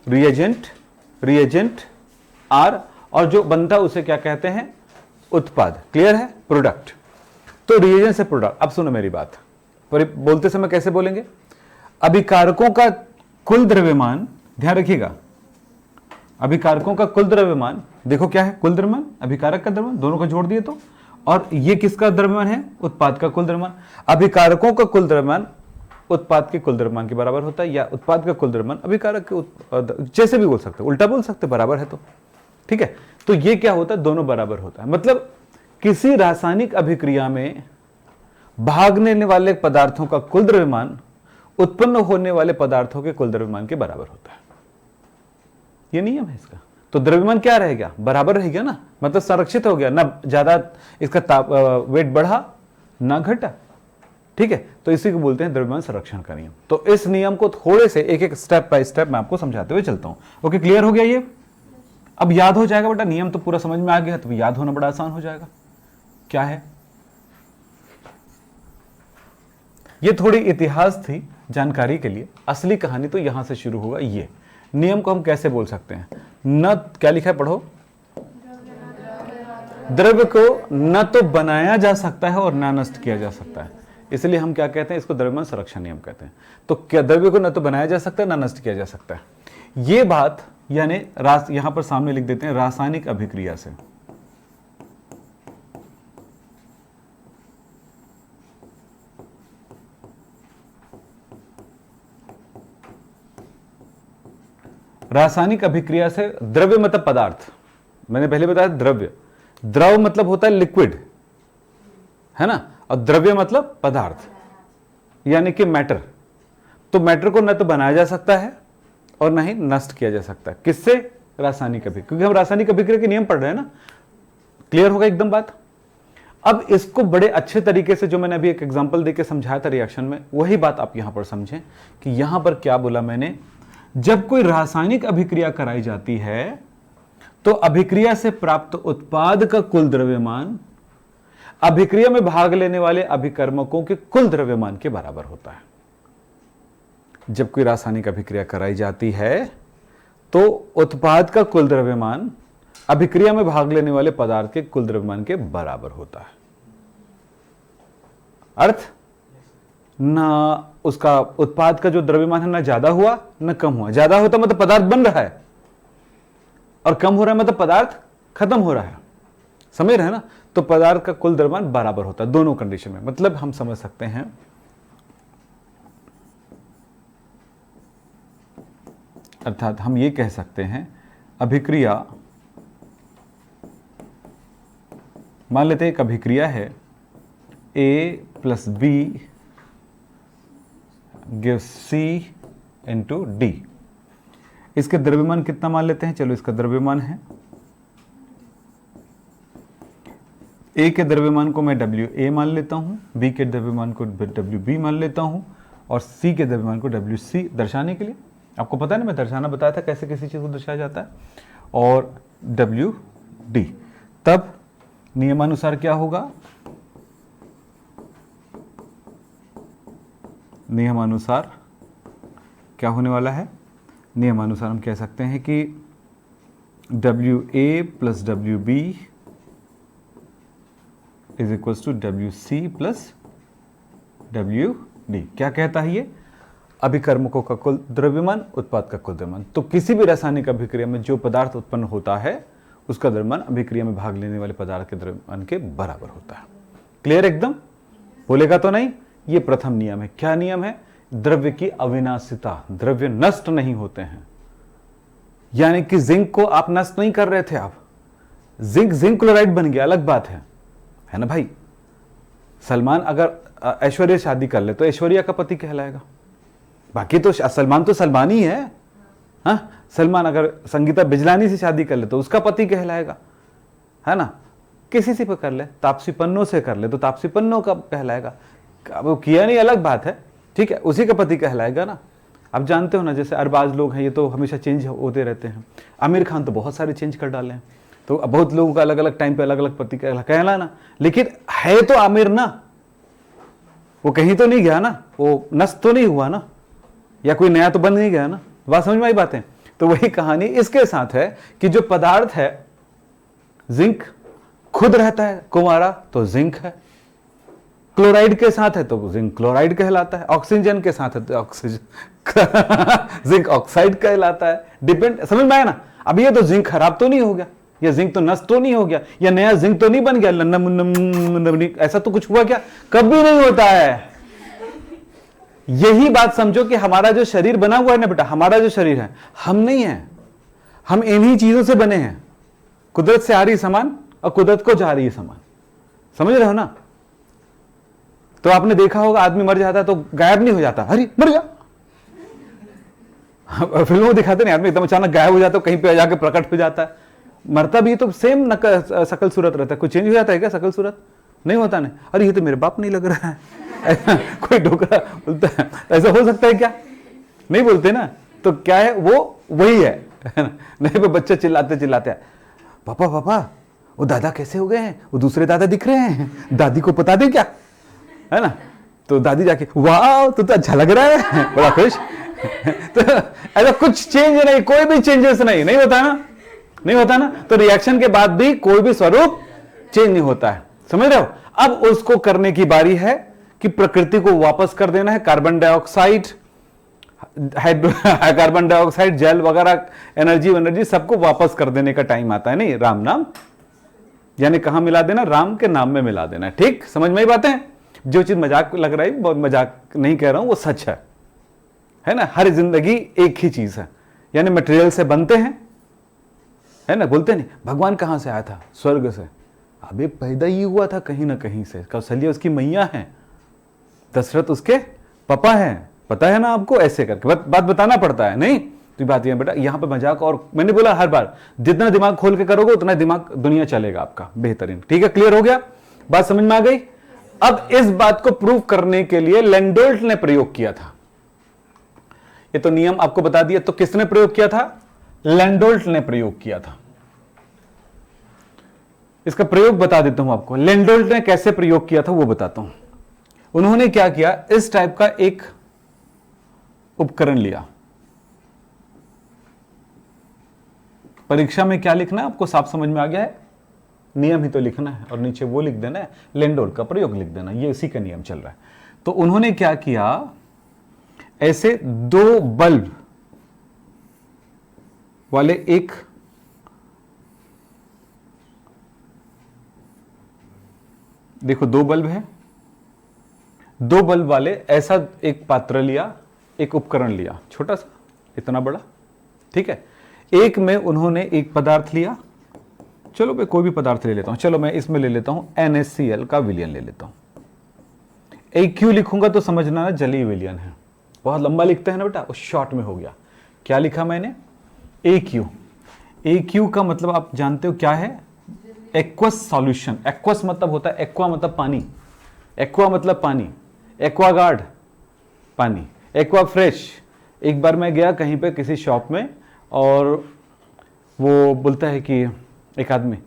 Reagent R. और जो बनता है उसे क्या कहते हैं? उत्पाद। क्लियर है? प्रोडक्ट। तो रिएजेंट से प्रोडक्ट। अब सुनो मेरी बात, पर बोलते समय कैसे बोलेंगे? अभिकारकों का कुल द्रव्यमान, ध्यान रखिएगा, अभिकारकों का कुल द्रव्यमान, देखो क्या है? कुल द्रव्यमान, अभिकारक का द्रव्यमान, दोनों को जोड़ दिए तो, और ये किसका द्रव्यमान है? उत्पाद का कुल द्रव्यमान। अभिकारकों का कुल द्रव्यमान उत्पाद के कुल द्रव्यमान के बराबर होता है, या उत्पाद का कुल द्रव्यमान अभिकारक के, जैसे भी बोल सकते, उल्टा बोल सकते, बराबर है तो ठीक है। तो ये क्या होता है? दोनों बराबर होता है। मतलब किसी रासायनिक अभिक्रिया में भागने वाले पदार्थों का कुल द्रव्यमान उत्पन्न होने वाले पदार्थों के कुल द्रव्यमान के बराबर होता है। ये नियम है इसका। तो द्रव्यमान क्या रहेगा? बराबर रहेगा ना, मतलब संरक्षित हो गया ना, ज्यादा इसका वेट बढ़ा ना घटा। ठीक है? तो इसी को बोलते हैं द्रव्यमान संरक्षण का नियम। तो इस नियम को थोड़े से एक एक स्टेप बाय स्टेप मैं आपको समझाते हुए चलता हूं। ओके, क्लियर हो गया? ये अब याद हो जाएगा बेटा, नियम तो पूरा समझ में आ गया, तो याद होना बड़ा आसान हो जाएगा। क्या है? ये थोड़ी इतिहास थी जानकारी के लिए, असली कहानी तो यहां से शुरू होगा। ये नियम को हम कैसे बोल सकते हैं? न, क्या लिखा है पढ़ो, द्रव्य को न तो बनाया जा सकता है और न नष्ट किया जा सकता है, इसलिए हम क्या कहते हैं? इसको द्रव्यमान संरक्षण नियम कहते हैं। तो क्या द्रव्य को न तो बनाया जा सकता है न नष्ट किया जा सकता है, ये बात यानी यहां पर सामने लिख देते हैं रासायनिक अभिक्रिया से। रासायनिक अभिक्रिया से, द्रव्य मतलब पदार्थ, मैंने पहले बताया द्रव्य, द्रव मतलब होता है लिक्विड, है ना, और द्रव्य मतलब पदार्थ यानी कि मैटर। तो मैटर को न तो बनाया जा सकता है और न ही नष्ट किया जा सकता है। किससे? रासायनिक अभिक्रिया, क्योंकि हम रासायनिक अभिक्रिया के नियम पढ़ रहे हैं ना। क्लियर होगा एकदम बात? अब इसको बड़े अच्छे तरीके से, जो मैंने अभी एक एग्जांपल देके समझाया था रिएक्शन में, वही बात आप यहां पर समझें कि यहां पर क्या बोला मैंने। जब कोई रासायनिक अभिक्रिया कराई जाती है तो अभिक्रिया से प्राप्त उत्पाद का कुल द्रव्यमान अभिक्रिया में भाग लेने वाले अभिकर्मकों के कुल द्रव्यमान के बराबर होता है। जब कोई रासायनिक अभिक्रिया कराई जाती है तो उत्पाद का कुल द्रव्यमान अभिक्रिया में भाग लेने वाले पदार्थ के कुल द्रव्यमान के बराबर होता है। अर्थ, ना उसका उत्पाद का जो द्रव्यमान है ना ज्यादा हुआ ना कम हुआ। ज्यादा होता मतलब पदार्थ बन रहा है, और कम हो रहा है मतलब पदार्थ खत्म हो रहा है। समझ रहे हैं ना? तो पदार्थ का कुल द्रव्यमान बराबर होता है दोनों कंडीशन में। मतलब हम समझ सकते हैं, अर्थात हम ये कह सकते हैं अभिक्रिया, मान लेते हैं एक अभिक्रिया है A + B gives C into D. इसके द्रव्यमान कितना मान लेते हैं? चलो इसका द्रव्यमान है, ए के द्रव्यमान को मैं डब्ल्यू ए मान लेता हूं, बी के द्रव्यमान को डब्ल्यू बी मान लेता हूं और सी के द्रव्यमान को डब्ल्यू सी दर्शाने के लिए। आपको पता है ना, मैं दर्शाना बताया था कैसे किसी चीज को दर्शाया जाता है, और डब्ल्यू डी। तब नियमानुसार क्या होगा? नियमानुसार क्या होने वाला है? नियमानुसार हम कह सकते हैं कि W A plus W B is equals to W C plus W D. क्या कहता है ये? अभिकर्मकों का कुल द्रव्यमान, उत्पाद का कुल द्रव्यमान। तो किसी भी रासायनिक अभिक्रिया में जो पदार्थ उत्पन्न होता है उसका द्रव्यमान अभिक्रिया में भाग लेने वाले पदार्थ के द्रव्यमान के बराबर होता है। क्लियर एकदम? बोलेगा तो नहीं? ये प्रथम नियम है। क्या नियम है? द्रव्य की अविनाशिता, द्रव्य नष्ट नहीं होते हैं। यानी कि जिंक को आप नष्ट नहीं कर रहे थे, आप जिंक क्लोराइड बन गया, अलग बात है ना भाई। सलमान अगर ऐश्वर्या शादी कर ले तो ऐश्वर्या का पति कहलाएगा, बाकी तो सलमान तो सलमान ही है। हाँ, सलमान अगर संगीता बिजलानी से शादी कर ले तो उसका पति कहलाएगा, है ना। किसी से भी कर ले, तापसी पन्नों से कर ले तो तापसी पन्नों का कहलाएगा। अब वो किया नहीं, अलग बात है, ठीक है, उसी का पति कहलाएगा ना। आप जानते हो ना, जैसे अरबाज लोग हैं, ये तो हमेशा चेंज होते रहते हैं। आमिर खान तो बहुत सारे चेंज कर डाले हैं, तो बहुत लोगों का अलग अलग टाइम पे अलग अलग पति कहलाना, लेकिन है तो आमिर ना, वो कहीं तो नहीं गया ना, वो नष्ट तो नहीं हुआ ना, या कोई नया तो बन नहीं गया ना। बात समझ में आई बातें? तो वही कहानी इसके साथ है कि जो पदार्थ है, जिंक खुद रहता है कुंवारा तो जिंक है, क्लोराइड के साथ है तो जिंक क्लोराइड कहलाता है, ऑक्सीजन के साथ है तो ऑक्सीजन जिंक ऑक्साइड कहलाता है। डिपेंड, समझ में आया ना? अब ये तो जिंक खराब तो नहीं हो गया, या जिंक तो नष्ट तो नहीं हो गया, या नया जिंक तो नहीं बन गया, लन्ना मुन्ना, ऐसा तो कुछ हुआ क्या? कभी नहीं होता है। यही बात समझो कि हमारा जो शरीर बना हुआ है ना बेटा, हमारा जो शरीर है, हम नहीं है, हम इन्हीं चीजों से बने हैं। कुदरत से आ रही सामान और कुदरत को जा रही सामान, समझ रहे हो ना। तो आपने देखा होगा, आदमी मर जाता है तो गायब नहीं हो जाता, अरे मर गया। फिल्मों में दिखाते नहीं, आदमी एकदम अचानक गायब हो जाता है, कहीं पे जाके प्रकट हो जाता है। मरता भी तो सेम शकल सूरत रहता है, कोई चेंज हो जाता है क्या शकल सूरत? नहीं होता नहीं। अरे ये तो मेरे बाप नहीं लग रहा है, कोई डोकरा बोलता है, ऐसा हो सकता है क्या? नहीं बोलते ना। तो क्या है, वो वही है ना। नहीं, वो बच्चे चिल्लाते चिल्लाते, पापा पापा वो दादा कैसे हो गए हैं, वो दूसरे दादा दिख रहे हैं, दादी को पता दे क्या, है ना। तो दादी जाके, वाह तो अच्छा लग रहा है, बड़ा खुश। तो ऐसा कुछ चेंज नहीं, कोई भी चेंजेस नहीं होता ना, नहीं होता ना। तो रिएक्शन के बाद भी कोई भी स्वरूप चेंज नहीं होता है, समझ रहे हो। अब उसको करने की बारी है कि प्रकृति को वापस कर देना है। कार्बन डाइऑक्साइड, कार्बन डाइऑक्साइड, जल वगैरह, एनर्जी सबको वापस कर देने का टाइम आता है। नहीं, राम नाम, यानी कहां मिला देना? राम के नाम में मिला देना। ठीक, समझ में ही बातें? जो चीज मजाक लग रहा है, मजाक नहीं कह रहा हूं, वो सच है ना। हर जिंदगी एक ही चीज है, यानी मटेरियल से बनते हैं, है ना। बोलते नहीं भगवान कहां से आया था? स्वर्ग से। अबे पैदा ही हुआ था कहीं ना कहीं से। कौशल्या उसकी मैया है, दशरथ उसके पापा हैं, पता है ना आपको। ऐसे करके बात बताना पड़ता है। नहीं तो बात यह बेटा, यहां पे मजाक, और मैंने बोला हर बार जितना दिमाग खोल के करोगे उतना दिमाग दुनिया चलेगा आपका बेहतरीन। ठीक है, क्लियर हो गया? बात समझ में आ गई? अब इस बात को प्रूव करने के लिए लैंडोल्ट ने प्रयोग किया था। ये तो नियम आपको बता दिया, तो किसने प्रयोग किया था? लैंडोल्ट ने प्रयोग किया था। इसका प्रयोग बता देता हूं आपको। लैंडोल्ट ने कैसे प्रयोग किया था वो बताता हूं। उन्होंने क्या किया, इस टाइप का एक उपकरण लिया। परीक्षा में क्या लिखना है आपको साफ समझ में आ गया है? नियम ही तो लिखना है, और नीचे वो लिख देना है, लैंडोल्ट का प्रयोग लिख देना, ये इसी का नियम चल रहा है। तो उन्होंने क्या किया, ऐसे दो बल्ब वाले एक देखो, दो बल्ब है, दो बल्ब वाले ऐसा एक पात्र लिया, एक उपकरण लिया, छोटा सा, इतना बड़ा, ठीक है। एक में उन्होंने एक पदार्थ लिया, चलो मैं कोई भी पदार्थ ले लेता हूं, चलो मैं इसमें ले लेता हूं NaCl का विलयन ले लेता हूं। एक क्यों लिखूंगा तो समझना ना, जलीय विलयन है, बहुत लंबा लिखते हैं ना बेटा, उस शॉर्ट में हो गया। क्या लिखा मैंने? AQ। AQ का मतलब आप जानते हो क्या है? Aqueous solution. एक्वस मतलब होता है, एक्वा मतलब पानी, एक्वा मतलब पानी, एक्वागार्ड पानी, एक्वा फ्रेश। एक बार मैं गया कहीं पे किसी शॉप में और वो बोलता है कि एक आदमी,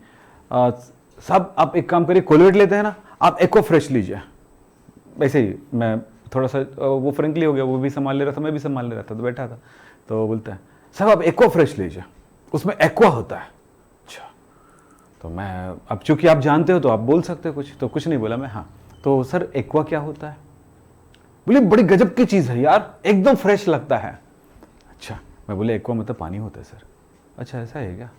साहब आप एक काम करिए, कोलगेट लेते हैं ना, आप एक्वा फ्रेश लीजिए। वैसे ही मैं थोड़ा सा वो फ्रेंकली हो गया, वो भी संभाल ले रहा था, मैं भी संभाल ले रहा था, तो बैठा था, तो बोलता है साहब आप एक्वा फ्रेश लीजिए, उसमें एक्वा होता है। अच्छा, तो मैं, अब चूंकि आप जानते हो तो आप बोल सकते हो कुछ, तो कुछ नहीं बोला मैं। हाँ, तो सर एक्वा क्या होता है? बोले बड़ी गजब की चीज़ है यार, एकदम फ्रेश लगता है। अच्छा, मैं बोले एक्वा मतलब पानी होता है सर। अच्छा ऐसा है क्या?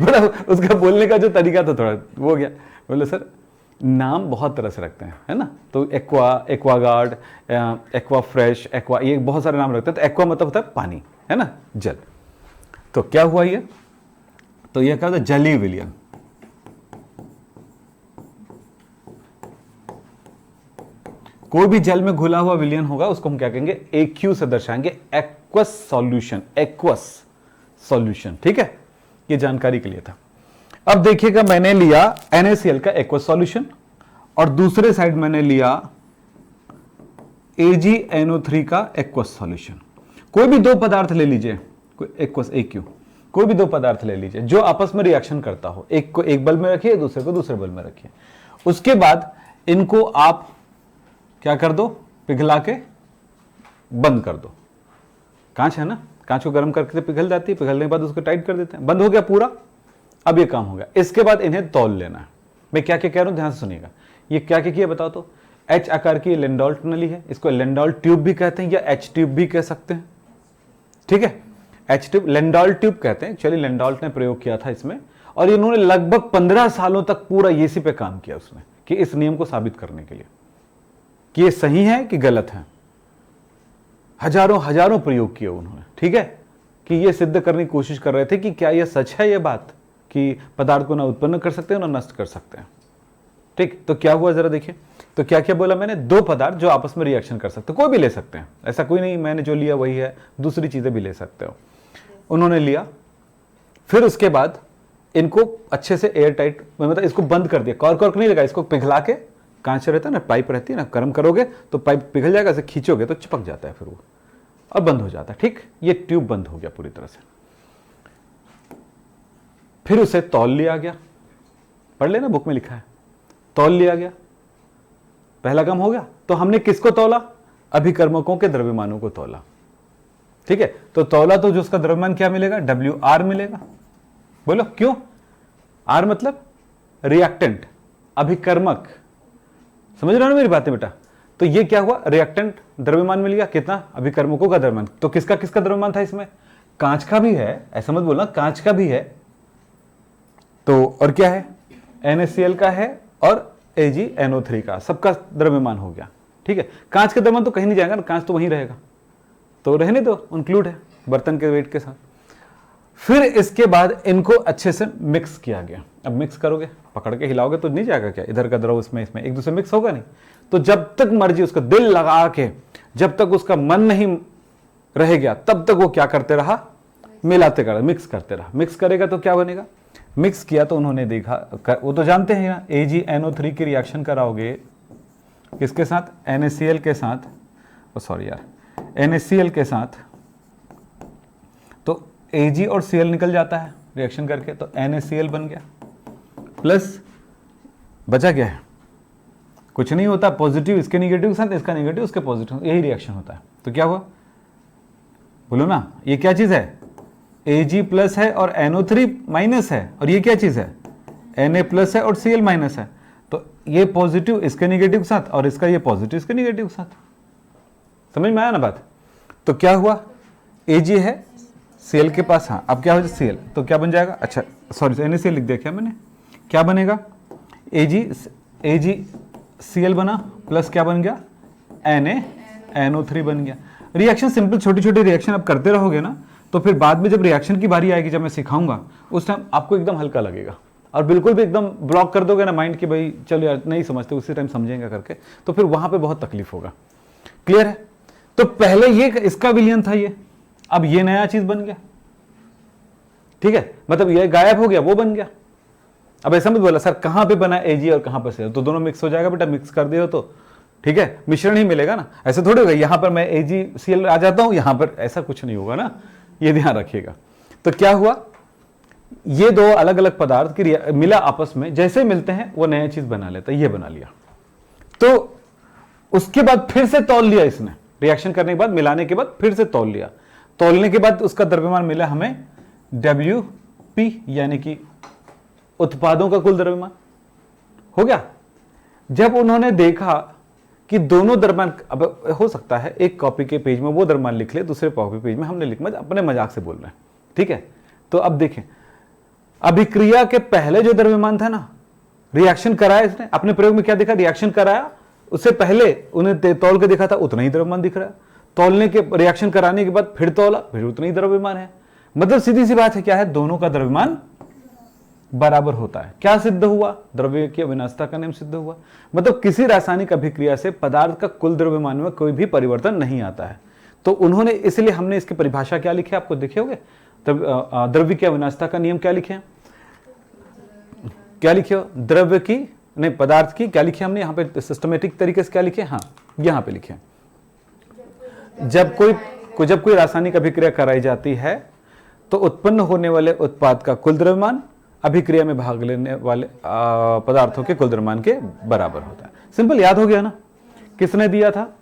बड़ा उसका बोलने का जो तरीका था थोड़ा वो हो गया। बोले सर नाम बहुत तरह से रखते हैं, है ना, तो aqua, Aquaguard, aqua fresh, aqua, ये बहुत सारे नाम रखते हैं। तो एक्वा मतलब होता है पानी, है ना, जल। तो क्या हुआ ये? तो ये क्या था? जलीय विलयन। कोई भी जल में घुला हुआ विलयन होगा उसको हम क्या कहेंगे? AQ से दर्शाएंगे, एक्वस सॉल्यूशन, एक्वस सॉल्यूशन। ठीक है, ये जानकारी के लिए था। अब देखिएगा, मैंने लिया NaCl का एक्वस सॉल्यूशन और दूसरे साइड मैंने लिया AgNO3 का एक्वस सॉल्यूशन। कोई भी दो पदार्थ ले लीजिए, एक्वस AQ, कोई भी दो पदार्थ ले लीजिए जो आपस में रिएक्शन करता हो, एक को एक बल में रखिए, दूसरे को दूसरे बल में रखिए। उसके बाद इनको आप क्या कर दो? पिघला के बंद कर दो। कांच है ना, कांच को गर्म करके पिघल जाती है, पिघलने के बाद उसको टाइट कर देते हैं, बंद हो गया पूरा। अब ये काम हो गया। इसके बाद इन्हें तौल लेना है। मैं क्या क्या कह रहा हूं ध्यान से सुनिएगा। ये क्या क्या किया बताओ तो? H आकार की लेंडॉल्ट नली है, इसको लेंडॉल्ट ट्यूब भी कहते हैं या H ट्यूब भी कह सकते हैं। ठीक है, H ट्यूब, लेंडॉल्ट ट्यूब कहते हैं। चलिए, लेंडॉल्ट ने प्रयोग किया था इसमें और इन्होंने लगभग 15 सालों तक पूरा इसी पे काम किया उसमें, कि इस नियम को साबित करने के लिए कि ये सही है कि गलत है। हजारों हजारों प्रयोग किए उन्होंने। ठीक है, कि ये सिद्ध करने की कोशिश कर रहे थे कि क्या यह सच है ये बात कि पदार्थ को ना उत्पन्न कर सकते हैं ना नष्ट कर सकते हैं। ठीक, तो क्या हुआ जरा देखिए। तो क्या क्या बोला मैंने? दो पदार्थ जो आपस में रिएक्शन कर सकते हैं, कोई भी ले सकते हैं, ऐसा कोई नहीं मैंने जो लिया वही है, दूसरी चीजें भी ले सकते हो। उन्होंने लिया, फिर उसके बाद इनको अच्छे से एयर टाइट, मतलब इसको बंद कर दिया, कॉर्क नहीं लगा, इसको पिघला के, कांच रहता है ना, पाइप रहती है ना, गर्म करोगे तो पाइप पिघल जाएगा, ऐसे खींचोगे तो चिपक जाता है फिर वो, और बंद हो जाता है। ठीक, ये ट्यूब बंद हो गया पूरी तरह से। फिर उसे तौल लिया गया, पढ़ लेना बुक में लिखा है, तौल लिया गया, पहला काम हो गया। तो हमने किसको तौला? अभिकर्मकों के द्रव्यमानों को तौला। ठीक है, तो तौला तो जो उसका द्रव्यमान क्या मिलेगा? WR मिलेगा। बोलो क्यों? R मतलब रिएक्टेंट, अभिकर्मक। समझ रहे हो ना मेरी बातें बेटा? तो ये क्या हुआ? रिएक्टेंट द्रव्यमान मिल गया, कितना? अभिकर्मकों का द्रव्यमान। तो किसका किसका द्रव्यमान था इसमें? कांच का भी है, ऐसा मत बोलना, कांच का भी है। तो और क्या है? NaCl का है और AgNO3 का, सबका द्रव्यमान हो गया। ठीक है, कांच का द्रव्यमान तो कहीं नहीं जाएगा ना, कांच तो वहीं रहेगा, तो रहने दो, इंक्लूड है बर्तन के वेट के साथ। फिर इसके बाद इनको अच्छे से मिक्स किया गया। अब मिक्स करोगे, पकड़ के हिलाओगे तो नहीं जाएगा क्या? इधर का द्रव इसमें एक दूसरे मिक्स होगा नहीं। तो जब तक मर्जी उसका दिल लगा के, जब तक उसका मन नहीं रह गया, तब तक वो क्या करते रहा? मिलाते रहा, मिक्स करते रहा। मिक्स करेगा तो क्या बनेगा? मिक्स किया तो उन्होंने देखा, वो तो जानते हैं ना, AgNO3 की रिएक्शन कराओगे किसके साथ? NaCl के साथ, सॉरी यार, NaCl के साथ, तो Ag और Cl निकल जाता है रिएक्शन करके, तो NaCl बन गया, प्लस बचा क्या है? कुछ नहीं होता, पॉजिटिव इसके नेगेटिव के साथ, इसका नेगेटिव उसके पॉजिटिव, यही रिएक्शन होता है। तो क्या हुआ? बोलो ना, ये क्या चीज है? Ag प्लस है और NO3 माइनस है, और ये क्या चीज है? Na प्लस है और Cl माइनस है। तो ये पॉजिटिव इसके नेगेटिव के साथ और इसका ये पॉजिटिव इसके नेगेटिव के साथ। समझ में आया ना बात? तो क्या हुआ? Ag है, Cl के पास, हाँ, अब क्या हो जाए? Cl, तो क्या बन जाएगा? अच्छा सॉरी, NaCl लिख दिया क्या मैंने? क्या बनेगा? AgCl बना, प्लस क्या बन गया? NaNO3 बन गया। रिएक्शन सिंपल, छोटी छोटी रिएक्शन आप करते रहोगे ना, तो फिर बाद में जब रिएक्शन की बारी आएगी, जब मैं सिखाऊंगा, उस टाइम आपको एकदम हल्का लगेगा। और बिल्कुल भी एकदम ब्लॉक कर दोगे ना माइंड की, भाई चलो यार नहीं समझते, उसी टाइम समझेंगे करके, तो फिर वहां पे बहुत तकलीफ होगा। क्लियर है? तो पहले ये इसका विलयन था ये, अब ये नया चीज बन गया, ठीक है, मतलब ये गायब हो गया, वो बन गया। अब ऐसा मत बोला सर कहां पे बना Ag और कहां पर Cl, तो दोनों मिक्स हो जाएगा बेटा, मिक्स कर दियो तो ठीक है, मिश्रण ही मिलेगा ना। ऐसे थोड़ी होगा यहां पर मैं AgCl आ जाता हूं, यहां पर ऐसा कुछ नहीं होगा ना, ये ध्यान रखिएगा। तो क्या हुआ, ये दो अलग अलग पदार्थ की मिला आपस में, जैसे मिलते हैं वो नया चीज बना लेता है, ये बना लिया। तो उसके बाद फिर से तौल लिया इसने, रिएक्शन करने के बाद, मिलाने के बाद फिर से तौल लिया। तौलने के बाद उसका द्रव्यमान मिला हमें WP, यानी कि उत्पादों का कुल द्रव्यमान हो गया। जब उन्होंने देखा कि दोनों द्रव्यमान, अब हो सकता है एक कॉपी के पेज में वो द्रव्यमान लिख ले, दूसरे कॉपी पेज में हमने लिख, अपने मजाक से बोल रहे हैं, ठीक है। तो अब देखें, अभिक्रिया के पहले जो द्रव्यमान था ना, रिएक्शन कराया इसने, अपने प्रयोग में क्या देखा, रिएक्शन कराया, उससे पहले उन्हें तौल के देखा था, उतना ही द्रव्यमान दिख रहा है। तौलने के, रिएक्शन कराने के बाद फिर तौला, फिर उतना ही द्रव्यमान है। मतलब सीधी सी बात है, क्या है, दोनों का द्रव्यमान बराबर होता है। क्या सिद्ध हुआ, द्रव्य की अविनाशता का नियम सिद्ध हुआ। मतलब किसी रासायनिक अभिक्रिया से पदार्थ का कुल द्रव्यमान में कोई भी परिवर्तन नहीं आता है। तो उन्होंने, इसलिए हमने इसकी परिभाषा क्या लिखी है, आपको देखे होगे, द्रव्य की अविनाशता का नियम क्या लिखे हैं, क्या लिखे हो, द्रव्य की नहीं, पदार्थ की क्या लिखे हमने यहाँ पे सिस्टमेटिक तरीके से क्या लिखे, हाँ यहाँ पे लिखे, जब कोई रासायनिक अभिक्रिया कराई जाती है तो उत्पन्न होने वाले उत्पाद का कुल द्रव्यमान अभिक्रिया में भाग लेने वाले पदार्थों के कुल द्रव्यमान के बराबर होता है। सिंपल, याद हो गया ना। किसने दिया था,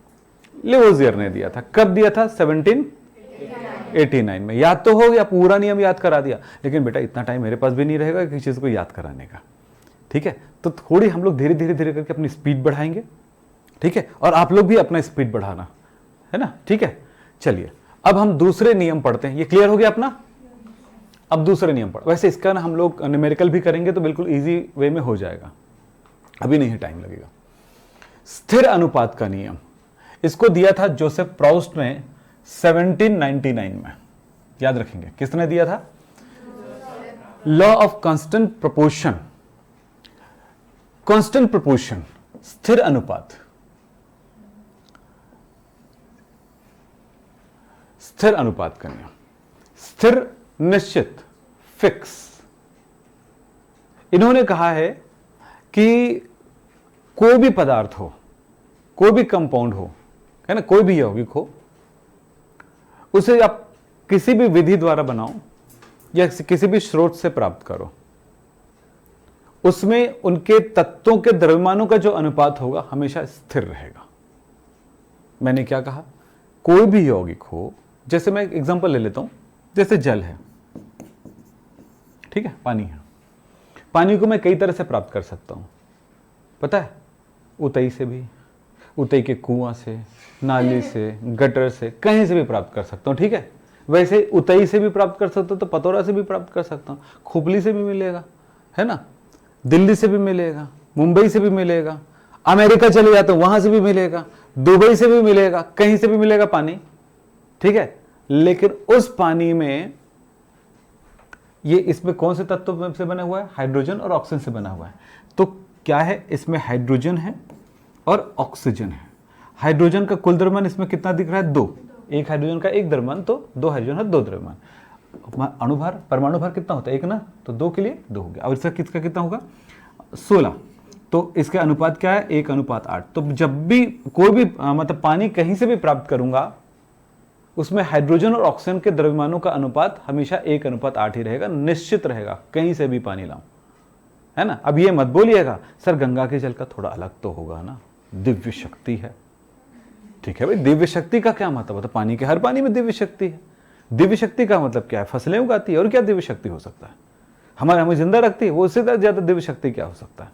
लेवोजियर ने दिया था। कब दिया था, 1789 में। याद तो हो गया, पूरा नियम याद करा दिया। लेकिन बेटा इतना टाइम मेरे पास भी नहीं रहेगा किसी चीज को याद कराने का, ठीक है। तो थोड़ी हम लोग धीरे धीरे करके अपनी स्पीड बढ़ाएंगे, ठीक है, और आप लोग भी अपना स्पीड बढ़ाना है ना, ठीक है। चलिए अब हम दूसरे नियम पढ़ते हैं। ये क्लियर हो गया अपना। अब दूसरे नियम पढ़, वैसे इसका ना हम लोग न्यूमेरिकल भी करेंगे तो बिल्कुल इजी वे में हो जाएगा, अभी नहीं, टाइम लगेगा। स्थिर अनुपात का नियम, इसको दिया था जोसेफ प्राउस्ट ने 1799 में, याद रखेंगे। किसने दिया था, law of constant proportion. Constant proportion, स्थिर अनुपात, स्थिर अनुपात का नियम, स्थिर, निश्चित, फिक्स। इन्होंने कहा है कि कोई भी पदार्थ हो, कोई भी कंपाउंड हो, है ना, कोई भी यौगिक हो, उसे आप किसी भी विधि द्वारा बनाओ या किसी भी स्रोत से प्राप्त करो, उसमें उनके तत्वों के द्रव्यमानों का जो अनुपात होगा हमेशा स्थिर रहेगा। मैंने क्या कहा, कोई भी यौगिक हो, जैसे मैं एक एग्जांपल ले लेता हूं, जैसे जल है, ठीक है, पानी है। पानी को मैं कई तरह से प्राप्त कर सकता हूं, पता है, उतई से भी, उतई के कुआं से, नाली से, गटर से, कहीं से भी प्राप्त कर सकता हूं, ठीक है। वैसे उतई से भी प्राप्त कर सकता हूं, तो पतौरा से भी प्राप्त कर सकता हूं, खोपली से भी मिलेगा, है ना, दिल्ली से भी मिलेगा, मुंबई से भी मिलेगा, अमेरिका चले जाते हैं वहां से भी मिलेगा, दुबई से भी मिलेगा, कहीं से भी मिलेगा पानी, ठीक है। लेकिन उस पानी में ये, इसमें कौन से तत्व से बना हुआ है, हाइड्रोजन और ऑक्सीजन से बना हुआ है। तो क्या है, इसमें हाइड्रोजन है और ऑक्सीजन है। हाइड्रोजन का कुल द्रव्यमान इसमें कितना दिख रहा है, 2। एक हाइड्रोजन का एक द्रव्यमान, तो 2 हाइड्रोजन है 2 द्रव्यमान। अणुभार, परमाणु भार कितना होता है, 1 ना, तो 2 के लिए 2 हो गया। और इसका किसका कितना होगा, 16। तो इसके अनुपात क्या है, 1:8। तो जब भी कोई भी मतलब पानी कहीं से भी प्राप्त करूंगा, उसमें हाइड्रोजन और ऑक्सीजन के द्रव्यमानों का अनुपात हमेशा 1:8 ही रहेगा, निश्चित रहेगा, कहीं से भी पानी लाऊं, है ना। अब ये मत बोलिएगा सर गंगा के जल का थोड़ा अलग तो होगा ना, दिव्य शक्ति है, ठीक है भाई। दिव्य शक्ति का क्या मतलब होता है, पानी के हर पानी में दिव्य शक्ति है। दिव्य शक्ति का मतलब क्या है, फसलें उगाती है, और क्या दिव्य शक्ति हो सकता है, हमें जिंदा रखती है, वो उससे ज्यादा दिव्य शक्ति क्या हो सकता है,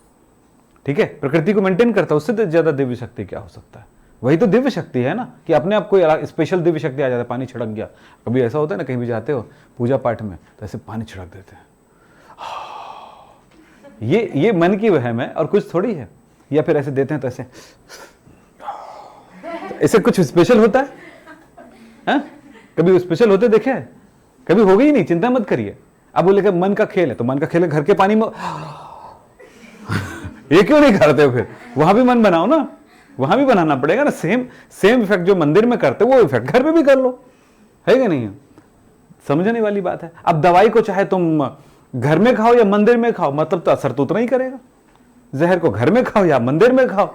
ठीक है। प्रकृति को मेंटेन करता है, उससे ज्यादा दिव्य शक्ति क्या हो सकता है। वही तो दिव्य शक्ति है ना, कि अपने आप कोई स्पेशल दिव्य शक्ति आ जाता है, पानी छिड़क गया। कभी ऐसा होता है ना, कहीं भी जाते हो पूजा पाठ में तो ऐसे पानी छिड़क देते हैं, ये मन की वहम है और कुछ थोड़ी है। या फिर ऐसे देते हैं तो ऐसे कुछ स्पेशल होता है, हा? कभी स्पेशल होते देखे, कभी हो गई नहीं, चिंता मत करिए। अब बोले मन का खेल है, तो मन का खेल है घर के पानी में ये क्यों नहीं करते हो, फिर वहां भी मन बनाओ ना, वहां भी बनाना पड़ेगा ना। सेम सेम इफेक्ट जो मंदिर में करते वो इफेक्ट घर में भी कर लो, है कि नहीं? समझने वाली बात है। अब दवाई को चाहे तुम घर में खाओ या मंदिर में खाओ, मतलब तो असर तो उतना ही करेगा। जहर को घर में खाओ या मंदिर में खाओ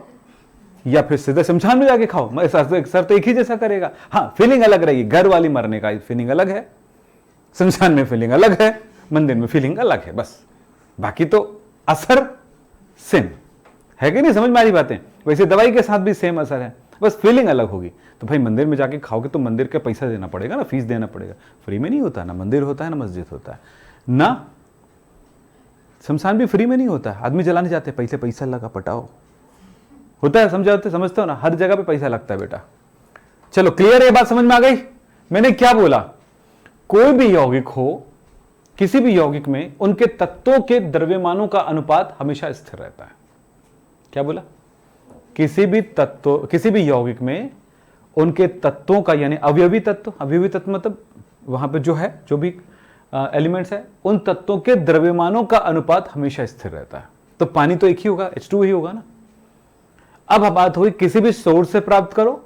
या फिर सीधे शमशान में जाके खाओ, असर तो एक ही जैसा करेगा। हाँ, फीलिंग अलग रहेगी। घर वाली मरने का फीलिंग अलग है, शमशान में फीलिंग अलग है, मंदिर में फीलिंग अलग है, बस। बाकी तो असर सेम है कि नहीं? समझ में आ रही बातें? वैसे दवाई के साथ भी सेम असर है, बस फीलिंग अलग होगी। तो भाई मंदिर में जाके खाओगे तो मंदिर का पैसा देना पड़ेगा ना, फीस देना पड़ेगा। फ्री में नहीं होता ना, मंदिर होता है ना मस्जिद होता है ना, शमशान भी फ्री में नहीं होता है। आदमी जलाने जाते हैं, पैसा लगा पटाओ होता है, समझते हो ना? हर जगह पे पैसा लगता है बेटा। चलो क्लियर है, बात समझ में आ गई? मैंने क्या बोला? कोई भी यौगिक हो, किसी भी यौगिक में उनके तत्वों के द्रव्यमानों का अनुपात हमेशा स्थिर रहता है। क्या बोला? किसी भी यौगिक में उनके तत्वों का, यानी अवयवी तत्व मतलब वहां पे जो है, जो भी एलिमेंट्स है, उन तत्वों के द्रव्यमानों का अनुपात हमेशा स्थिर रहता है। तो पानी तो एक ही होगा, H2 ही होगा ना। अब बात हुई किसी भी सोर्स से प्राप्त करो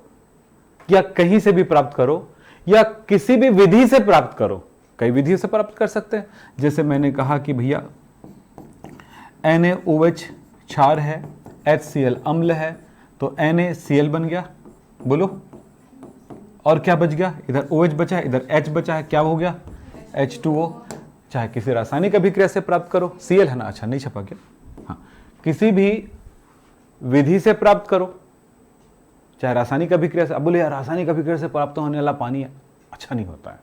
या कहीं से भी प्राप्त करो या किसी भी विधि से प्राप्त करो। कई विधियों से प्राप्त कर सकते हैं। जैसे मैंने कहा कि भैया NaOH क्षार है, HCl अम्ल है, तो NaCl बन गया, बोलो। और क्या बच गया? इधर OH बचा है, इधर H बचा है, क्या हो गया? H2O। चाहे किसी रासायनिक अभिक्रिया से प्राप्त करो, Cl है ना, अच्छा नहीं छपा क्या? हाँ, किसी भी विधि से प्राप्त करो, चाहे रासायनिक अभिक्रिया से। अब बोले यार रासायनिक अभिक्रिया से प्राप्त होने वाला पानी अच्छा नहीं होता है।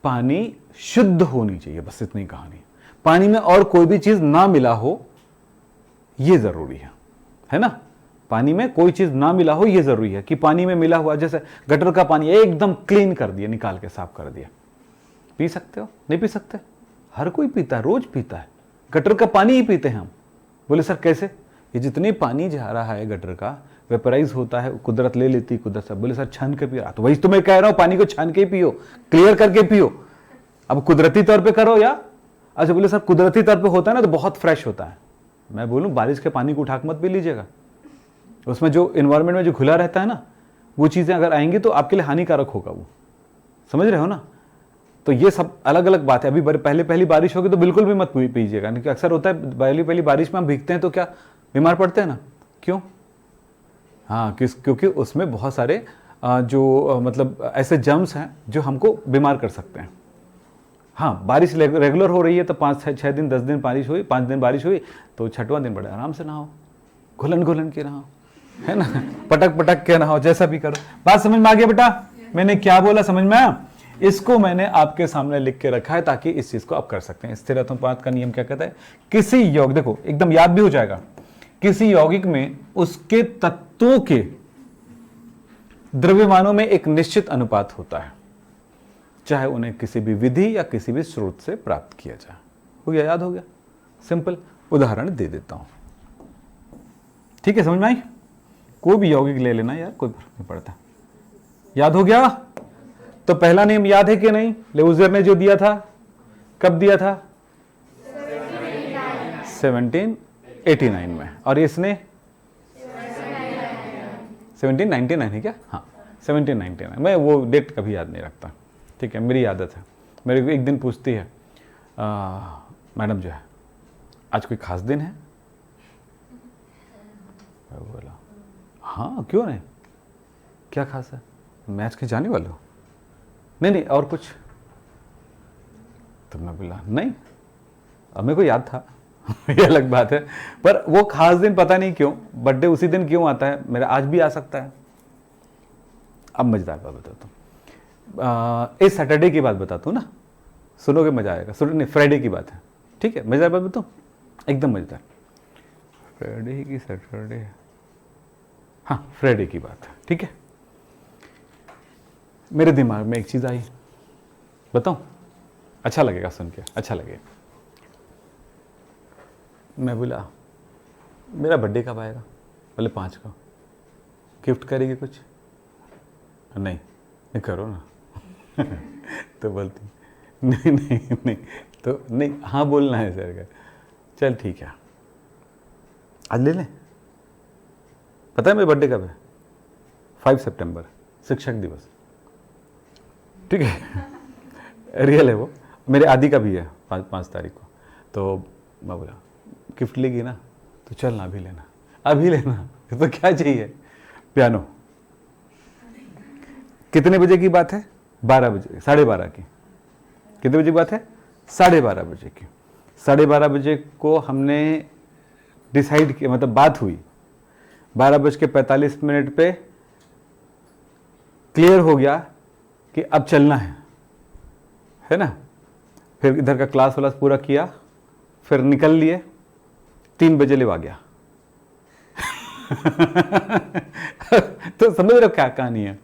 पानी शुद्ध होनी चाहिए, बस इतनी कहानी। पानी में और कोई भी चीज ना मिला हो ये जरूरी है ना? पानी में कोई चीज ना मिला हो ये जरूरी है कि पानी में मिला हुआ, जैसे गटर का पानी एकदम क्लीन कर दिया, निकाल के साफ कर दिया, पी सकते हो? नहीं पी सकते? हर कोई पीता है, रोज पीता है, गटर का पानी ही पीते हैं हम। बोले सर कैसे? ये जितने पानी जा रहा है गटर का, वेपराइज होता है, कुदरत ले लेती, कुदरत से। बोले सर छान के पी रहा, तो वही तो मैं कह रहा हूं, पानी को छान के पियो, क्लियर करके पियो। अब कुदरती तौर पे करो या अच्छा? बोले सर कुदरती तौर पे होता है ना तो बहुत फ्रेश होता है। मैं बोलूं बारिश के पानी को उठा के मत पी लीजिएगा, उसमें जो इन्वायरमेंट में जो खुला रहता है ना, वो चीजें अगर आएंगी तो आपके लिए हानिकारक होगा वो, समझ रहे हो ना? तो ये सब अलग अलग बात है। अभी पहली बारिश होगी तो बिल्कुल भी मत पीजिएगा, क्योंकि अक्सर होता है पहली बारिश में हम भीगते हैं तो क्या बीमार पड़ते हैं ना। क्यों? हाँ, क्योंकि उसमें बहुत सारे जो मतलब ऐसे जर्म्स हैं जो हमको बीमार कर सकते हैं। हाँ, बारिश रेगुलर हो रही है तो 5-6 दिन 10 दिन बारिश हुई, 5 दिन बारिश हुई तो 6वां दिन बड़े आराम से नहाओ, घुलन के नहाओ, है ना, पटक के नहाओ, जैसा भी करो। बात समझ में आ गया बेटा? मैंने क्या बोला समझ में आया? इसको मैंने आपके सामने लिख के रखा है ताकि इस चीज को आप कर सकते हैं। स्थिरानुपात का नियम क्या कहता है? किसी यौगिक, देखो एकदम याद भी हो जाएगा, किसी यौगिक में उसके तत्वों के द्रव्यमानों में एक निश्चित अनुपात होता है, चाहे उन्हें किसी भी विधि या किसी भी स्रोत से प्राप्त किया जाए। हो गया? याद हो गया? सिंपल उदाहरण दे देता हूं, ठीक है? समझ में आई? कोई भी यौगिक ले लेना यार, कोई फर्क नहीं पड़ता। याद हो गया? तो पहला नियम याद है कि नहीं? लेउजर ने जो दिया था, कब दिया था? 1789 में। और इसने 1799 है क्या? हाँ 1799। मैं वो डेट कभी याद नहीं रखता, ठीक है, मेरी आदत है। मेरे को एक दिन पूछती है मैडम जो है, आज कोई खास दिन है? मैं बोला हाँ क्यों नहीं, क्या खास है? मैच के जाने वाले हो? नहीं और कुछ? तो मैं बोला नहीं, अब मेरे को याद था ये अलग बात है, पर वो खास दिन पता नहीं क्यों, बर्थडे उसी दिन क्यों आता है, मेरा आज भी आ सकता है। अब मजेदार बात बताता हूँ, इस सैटरडे की बात बताता हूँ ना, सुनोगे मजा आएगा। सुनो नहीं, फ्राइडे की बात है, ठीक है, मजेदार बात बताऊँ, एकदम मजेदार। फ्राइडे की सैटरडे, हाँ फ्राइडे की बात है, ठीक है। मेरे दिमाग में एक चीज आई, बताऊं? अच्छा लगेगा सुन के, अच्छा लगेगा। मैं बोला मेरा बर्थडे कब आएगा? बोले 5 को। गिफ्ट करेगी कुछ? नहीं करो ना तो बोलती नहीं तो नहीं, हाँ बोलना है सर का। चल ठीक है, आज ले लें पता है मेरे बर्थडे कब है? 5 सितंबर, शिक्षक दिवस। ठीक है, रियल है वो। मेरे आदि का भी है 5 तारीख को। तो मैं बोला गिफ्ट लेगी ना तो चल ना, अभी लेना, अभी लेना। तो क्या चाहिए? पियानो। कितने बजे की बात है? 12 बजे, 12:30 की। कितने बजे की बात है? 12:30 बजे की। 12:30 बजे को हमने डिसाइड किया, मतलब बात हुई। 12:45 पे क्लियर हो गया कि अब चलना है ना। फिर इधर का क्लास वाला पूरा किया, फिर निकल लिए, 3 बजे लेवा गया। तो समझ रहे हो क्या कहानी है?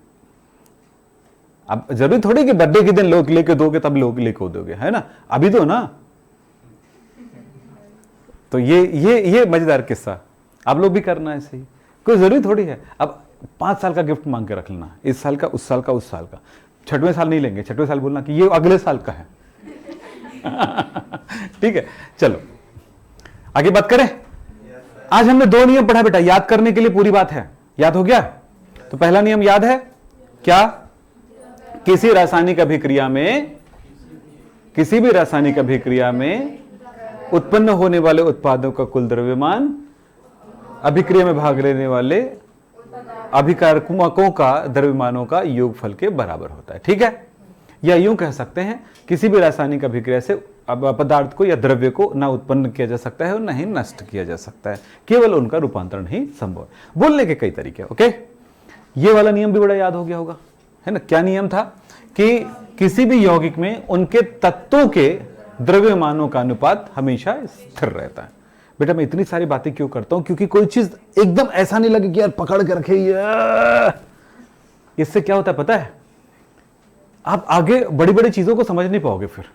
अब जरूरी थोड़ी कि बर्थडे के दिन लोग लेके दोगे तब लोग लेके दोगे, है ना, अभी दो ना। तो ये मजेदार किस्सा आप लोग भी करना ऐसे ही, कोई जरूरी थोड़ी है। अब 5 साल का गिफ्ट मांग के रख लेना, इस साल का, उस साल का, उस साल का। 6वें साल नहीं लेंगे, 6वें साल बोलना कि ये अगले साल का है। ठीक है, चलो आगे बात करें। आज हमने 2 नियम पढ़ा बेटा, याद करने के लिए पूरी बात है। याद हो गया? तो पहला नियम याद है क्या? किसी रासायनिक अभिक्रिया में, किसी भी रासायनिक अभिक्रिया में उत्पन्न होने वाले उत्पादों का कुल द्रव्यमान अभिक्रिया में भाग लेने वाले अभिकारकों का द्रव्यमानों का योगफल के बराबर होता है। ठीक है, या यूं कह सकते हैं किसी भी रासायनिक अभिक्रिया से पदार्थ को या द्रव्य को ना उत्पन्न किया जा सकता है और ना ही नष्ट किया जा सकता है, केवल उनका रूपांतरण ही संभव है। बोलने के कई तरीके। ओके, ये वाला नियम भी बड़ा याद हो गया होगा, है ना। क्या नियम था? कि किसी भी यौगिक में उनके तत्वों के द्रव्यमानों का अनुपात हमेशा स्थिर रहता है। बेटा मैं इतनी सारी बातें क्यों करता हूं? क्योंकि कोई चीज एकदम ऐसा नहीं लगे कि यार पकड़ के रखे। इससे क्या होता है पता है? आप आगे बड़ी बड़ी चीजों को समझ नहीं पाओगे। फिर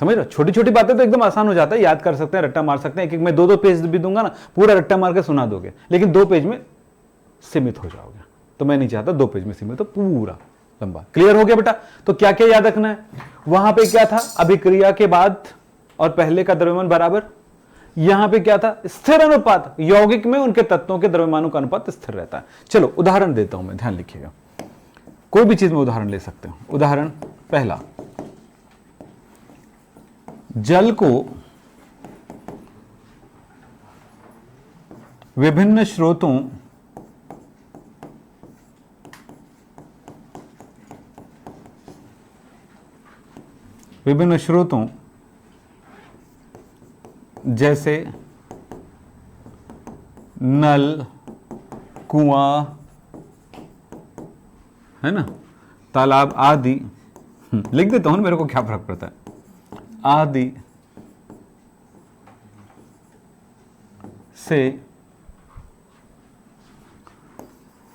समझ रहे हो, छोटी छोटी बातें तो एकदम आसान हो जाता है, याद कर सकते हैं, रट्टा मार सकते हैं। एक मैं 2-2 पेज भी दूंगा ना, पूरा रट्टा मार के सुना दोगे, लेकिन 2 पेज में सीमित हो जाओगे। तो मैं नहीं चाहता 2 पेज में सीमित, तो पूरा लंबा। क्लियर हो गया बेटा? तो क्या क्या याद रखना है? वहां पे क्या था? अभिक्रिया के बाद और पहले का द्रव्यमान बराबर। यहां पे क्या था? स्थिर अनुपात, यौगिक में उनके तत्वों के द्रव्यमानों का अनुपात स्थिर रहता है। चलो उदाहरण देता हूं मैं, ध्यान लिखिएगा। कोई भी चीज में उदाहरण ले सकते हो। उदाहरण पहला, जल को विभिन्न स्रोतों जैसे नल, कुआं, है ना, तालाब आदि, लिख देता हूं, मेरे को क्या फर्क पड़ता है, आदि से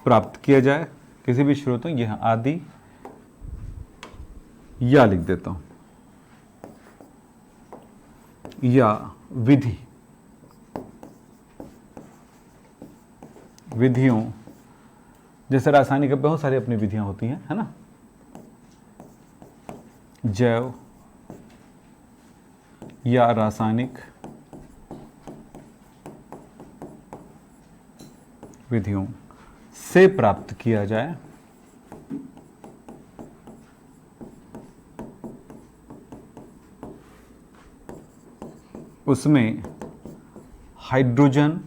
प्राप्त किया जाए। किसी भी स्रोतों, यह आदि, या लिख देता हूं, या विधि, विधियों, जैसे रासायनिक बहुत सारी अपनी विधियां होती हैं, है ना। जैव या रासायनिक विधियों से प्राप्त किया जाए उसमें हाइड्रोजन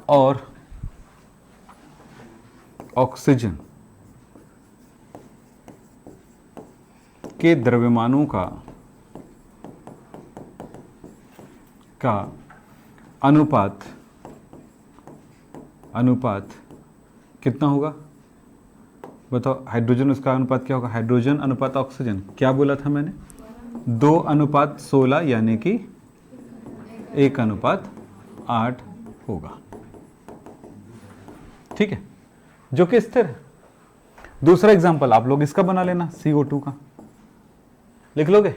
और ऑक्सीजन के द्रव्यमानों का अनुपात कितना होगा? बताओ, हाइड्रोजन उसका अनुपात क्या होगा? हाइड्रोजन अनुपात ऑक्सीजन, क्या बोला था मैंने? 2:16, यानी कि 1:8 होगा। ठीक है, जो कि स्थिर है। दूसरा एग्जांपल आप लोग इसका बना लेना, CO2 का लिख लोगे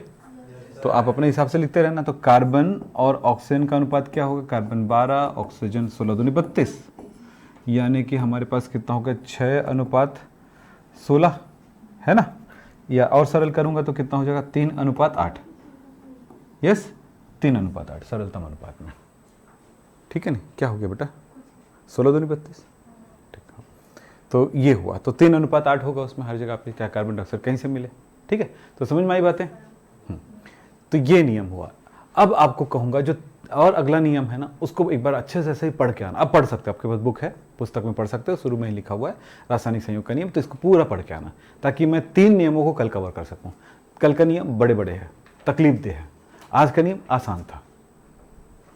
तो आप अपने हिसाब से लिखते रहना। तो कार्बन और ऑक्सीजन का अनुपात क्या होगा? कार्बन 12, ऑक्सीजन 16 दूनी 32, यानी कि हमारे पास कितना होगा? 6:16, है ना। या और सरल करूंगा तो कितना हो जाएगा? 3:8। यस, 3:8 सरलतम अनुपात में। ठीक है नहीं, क्या हो गया बेटा? 16 दूनी 32। ठीक है, तो ये हुआ, तो 3:8 होगा उसमें हर जगह पे, क्या कार्बन डाइऑक्साइड कहीं से मिले। ठीक है, तो समझ में आई बातें? तो ये नियम हुआ। अब आपको कहूँगा जो और अगला नियम है ना, उसको एक बार अच्छे से ऐसे ही पढ़ के आना। अब पढ़ सकते हो, आपके पास बुक है, पुस्तक में पढ़ सकते हो, शुरू में ही लिखा हुआ है रासायनिक संयोग का नियम, तो इसको पूरा पढ़ के आना ताकि मैं 3 नियमों को कल कवर कर सकूँ। कल का नियम बड़े बड़े हैं, तकलीफ दे है, आज का नियम आसान था।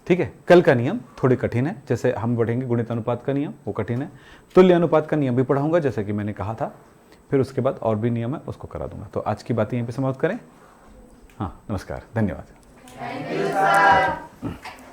ठीक है, कल का नियम थोड़ी कठिन है, जैसे हम पढ़ेंगे गुणित अनुपात का नियम, वो कठिन है। तुल्य अनुपात का नियम भी पढ़ाऊंगा जैसे कि मैंने कहा था, फिर उसके बाद और भी नियम है उसको करा दूंगा। तो आज की बातें यहीं पे समाप्त करें। हाँ, नमस्कार, धन्यवाद। Thank you, sir.